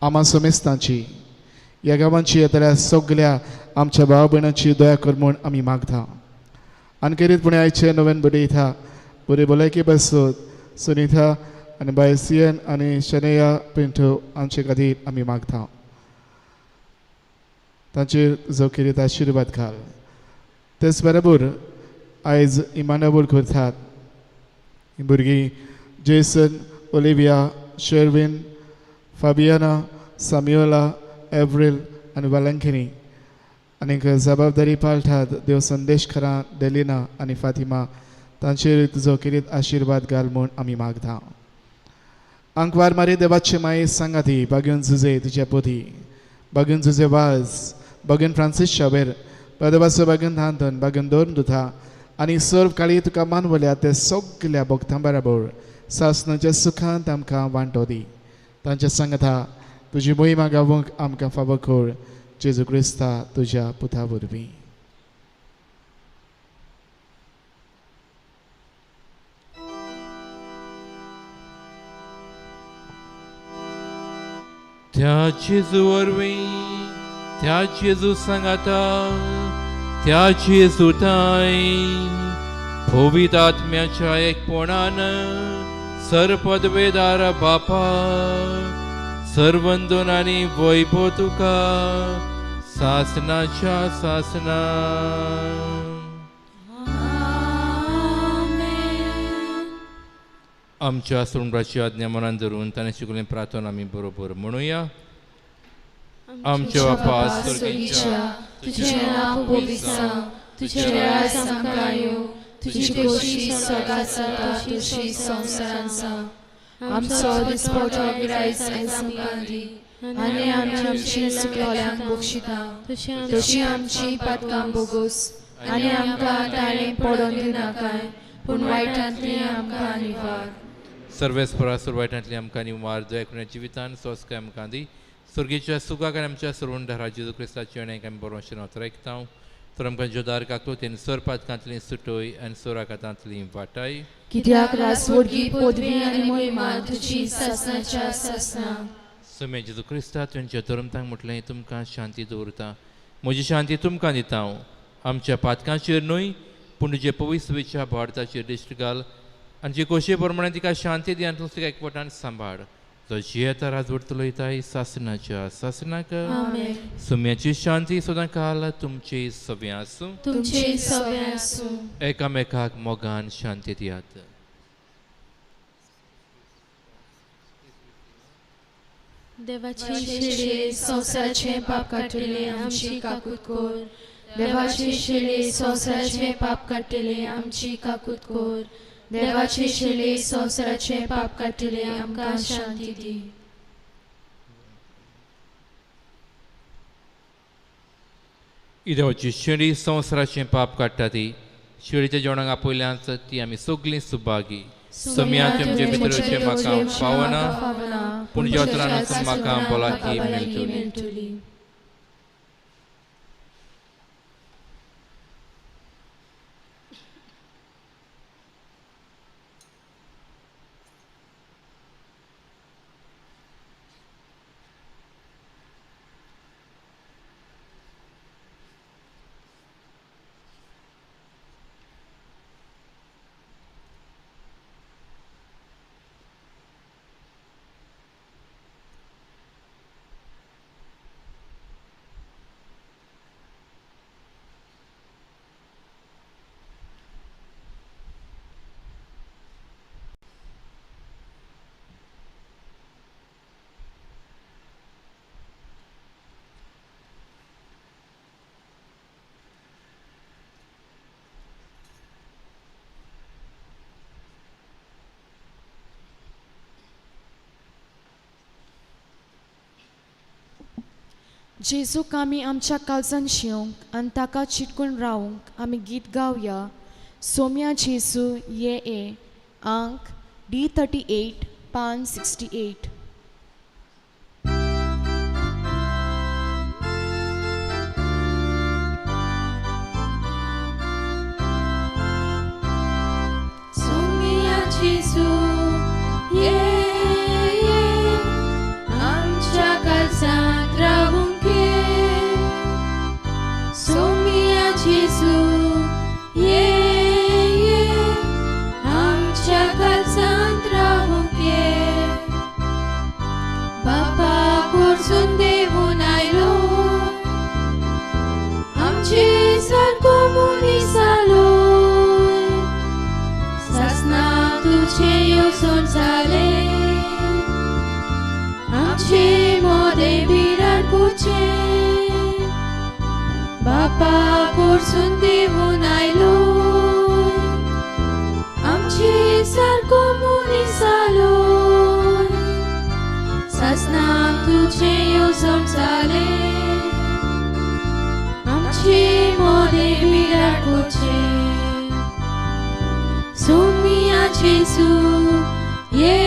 आम्हा समेस्तांची ह्या गांवांची येतल्या सगळ्या आमच्या भाव भयणांची दया कर म्हूण आमी मागता. आनी करीतपणे आयचे नवें बडयता बरे भलायकी बसत सुनिता आनी बाय सियन आनी शनया पिंटो आमचे खातीर आमी मागता. तांचेर जो कितें आशिर्वाद घाल. तेच बरोबर आयज इमानावळ करतात ही भुरगीं जेसन, ओलिविया, शेर्विन, फाबियाना, सामियोला, एव्रिल आनी वालंकिनी आनीक जबाबदारी पाळटात देव संदेशकारां डेलिना आनी फातिमा तांचेर तुजो कितें आशिर्वाद घाल म्हूण आमी मागता. आंकवार मारी देवाचे माये सांगाती बागून झुजे तुज्या पोती बागून झुजे वाज बागून फ्रांसीस शावेर पदवासो बागून धांतन बागून दोन दुथा आनी सर्व काळी तुका मानवल्या ते सगळ्या भक्तां बरोबर सासणाच्या सुखांत आमकां वांटो दी. तांच्या सांगता तुजी मोहिमा गावूंक आमकां फावो कर जेजू क्रिस्ता तुज्या पुता वरवीं. त्या जेजू वरवीं त्या जेजू सांगाता त्या जेजूताय पवित आत्म्याच्या एकपणान सरपदवेदार बापा सर्वंदोन आनी वैभव तुका सासनाच्या सासना. आमच्या सुंडराची आज्ञा मनान धरून ताणें शिकवलें प्रार्थना आमी बरोबर म्हणुया. आमच्या बापा स्वर्गीच्या तुझे नाव पवित्र जावं, तुझे राज आमकां येवं, तुझी खोशी स्वर्गांत जाता तशी संवसारांत जावं. आमचो दिसपटो गिरायज आयज आमकां दी आनी आमची चुकल्यांक बक्षिता तशी आमची पातकां बोगोस आनी आमकां ताळें पडोवन दिनाकाय पूण वायटांतली आमकां निवार. सर्वेस्परा सुरवायटांतली आमकां निवार दया करून जिवितान सोंसकाय आमकां दी. स्वर्गीच्या सुखाक आनी आमच्या सर्वंडरा जेजू क्रिस्ताची आनी आमी बरो शेण ऐकता तर आमकां जोदार काकलो तेणी सर पातकांतली सुटोय आनी सोराकातांतली वाटाय. कित्याक रासवडगी पदवी आनी मोहिमा तुजी सासणाच्या सासना. समे जेजू क्रिस्ता तुमच्या धर्मतांक म्हटलें तुमकां शांती दवरता म्हजी शांती तुमकां दिता हांव. आमच्या पातकांचेर न्हय पूण तुजे पवित्रच्या भारताचेर दिश्ट घाल आनी जे खोशये प्रमाणे तिका शांती दी आनी तूं तिका एकवटान सांबाळ. जो जियेता राजवट चलयताय सासनाच्या सासनाक. सुम्याची शांती सदां काल तुमचे सव्या आसूं. तुमचे सव्या आसूं. एकामेकाक मोगान शांती दियात. देवाची शिळे संवसाराचे पाप काडटले आमची काकूत कोर. देवाची शिळे संवसाराचे पाप काडटले आमची काकूत कोर. देवाची शिळे संवसाराचे पाप काडटले आमकां शांती दी. ही देवाची शेळी संवसाराचें पाप काडटा ती शेळीच्या जेवणाक आपयल्यांत ती आमी सगळीं सुभागी. सम्या तुमचे भितरचे म्हाका पावना पूण जेवतरानूच म्हाका भलायकी मेळटली. जेजूक आमी आमच्या काळजान शिवंक आनी ताका चिटकून रावंक आमी गीत गावया. सोम्या जेजू ये ए अंक D38 पान 68. सोम्या जेजू आमचे बापा कडसून देवून आयलो आमचे सारको मनीस जालो सासनाक तुझे येवजण जाले आमचे मोदे विराट कोचे सोमिया जेसू ये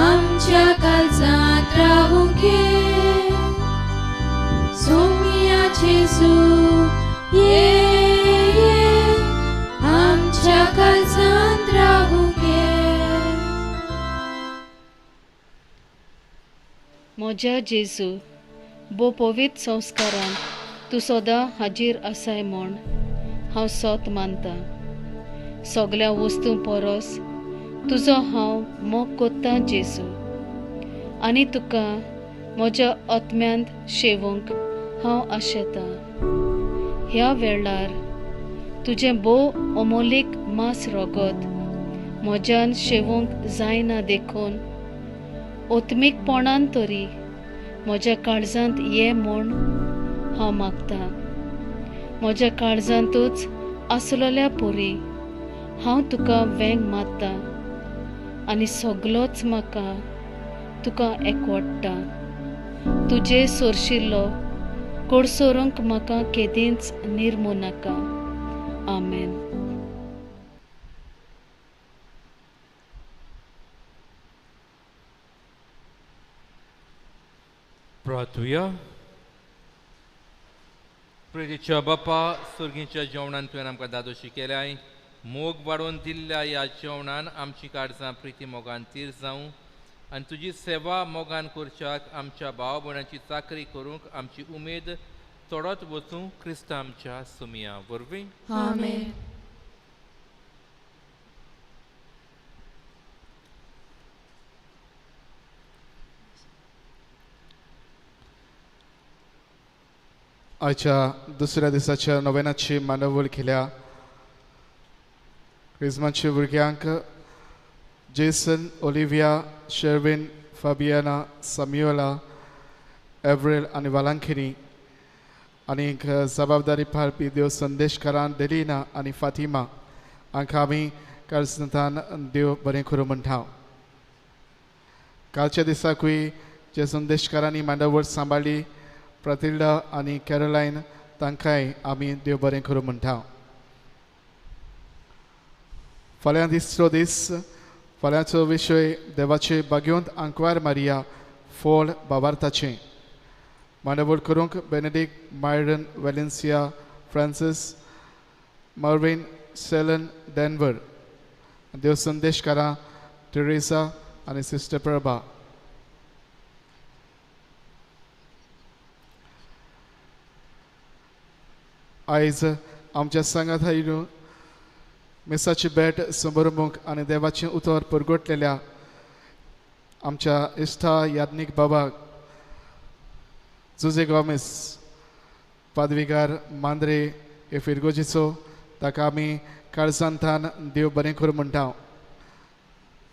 आमच्या काळजात रावूंक घे सोमिया जेसू ये आमच्या काळजात रावूंक घे म्हज्या जेजू बो पवित्र संस्कारान तूं सदां हाजीर आसाय म्हूण हांव सोत मानता सगळ्या वस्तू परस तुजो हांव मोग कोत्तां जेजू आनी तुका म्हज्या आत्म्यांत शेवूंक हांव आशेतां ह्या वेळार तुजें भोव अमोलीक मास रोगत म्हज्यान शेवूंक जायना देखून ओत्मीकपणान तरी म्हज्या काळजांत ये म्हूण हांव मागतां म्हज्या काळजांतूच आसलोल्या पोरी हांव तुका वेंग मारतां आनी सगलोच म्हाका तुका एकवटता तुजे सोरशिल्लो कोडसोरूंक म्हाका केदींच निर्मू नाका आमेन. प्रार्थुया. प्रेतीच्या बापा सुर्गीच्या जेवणान तुवें आमकां दादोशी केल्याय मोग वाडोवन दिल्ल्या ह्या जेवणान आमची काळजां प्रिती मोगान तीर जावं आनी तुजी सेवा मोगान करच्याक आमच्या भाव भयणांची चाकरी करूंक आमची उमेद तोडत वचूं क्रिस्त आमच्या सुमिया वरवीं आमेन. आयच्या दुसऱ्या दिसाच्या नोवेनाची मानवळ केल्या क्रिस्मासच्या भुरग्यांक जेसन ओलिविया शेर्विन फाबियाना साम्युएला एव्रेल आनी वालांकिनी आनीक जबाबदारी पाळपी देव संदेशकारान डेलिना आनी फातिमा हांकां आमी काळजांतल्यान देव बरें करूं म्हणटा. कालच्या दिसाकूय जे संदेशकारांनी मांडावळ सांबाळली प्रतिल्डा आनी कॅरोलायन तांकांय आमी देव बरें करूं म्हणटा. फाल्यां दिसरो दीस फाल्यांचो विशय देवाचे बाग्योंत आंकवार मारिया फोल बाबार्ताचें मांडावळ करूंक Benedict Myron Valencia Francis मॉर्विन Selan डेन्वर देव संदेशकारां टेरेसा आनी सिस्टर प्रभा. आयज आमच्या सांगात आयिल्लो मेसाची भेट समारंभूक आनी देवाचें उतर परगटलेल्या आमच्या इश्टा याज्ञीक बाबाक जुजे गोमेस पादवीगार मांद्रे हे फिरगोजीचो ताका आमी काळजांतल्यान देव बरें करूं म्हणटा.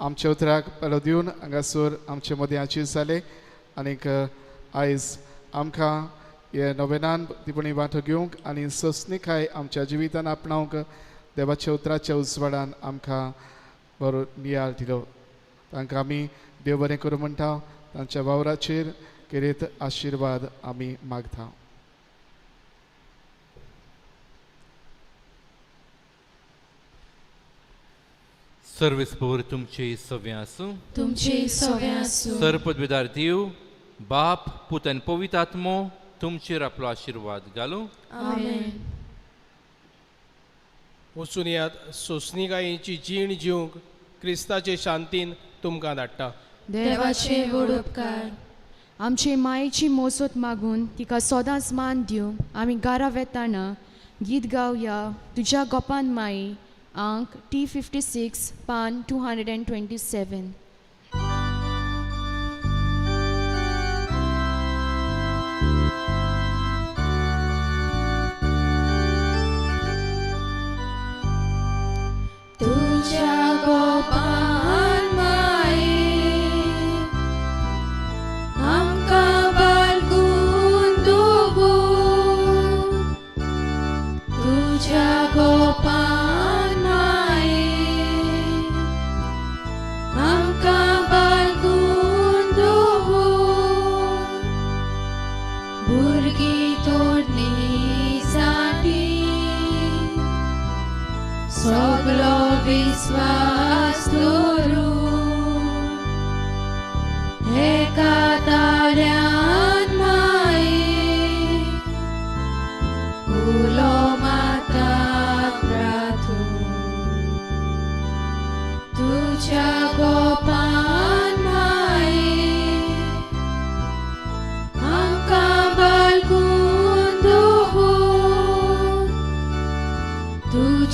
आमच्या उतराक पेलो दिवन हांगासर आमचे मदीं आचीर जाले आनीक आयज आमकां हे नोवेनान तिपणी वांटो घेवंक आनी सोंसणीकाय आमच्या जिवितान आपणावंक देवाच्या उतराच्या उजवाडान आमकां बरो नियाळ दिलो. तांकां आमी देव बरें करूं म्हणटा. तांच्या वावराचेर कितें आशिर्वाद आमी मागता. सर्वेस्पोर तुमचे सव्या आसूं. तुमचे सवे आसूं. सर्वपदवीदार देव बाप पूत आनी पवित्र आत्मो तुमचेर आपलो आशिर्वाद घालूं. आमेन. वचून यात सोंसणीकायेची जीण जिवंक क्रिस्ताचे शांतीन तुमकां धाडटा. देवाचे व्हड उपकार आमचे मायेची मोसत मागून तिका सदांच मान दिवं आमी गारा वेताना गीत गावया तुज्या गोपान माई अंक T56 पान 227. तुझ्या गोपान माये आमकां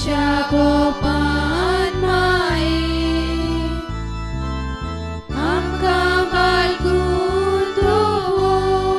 तुझ्या कोपा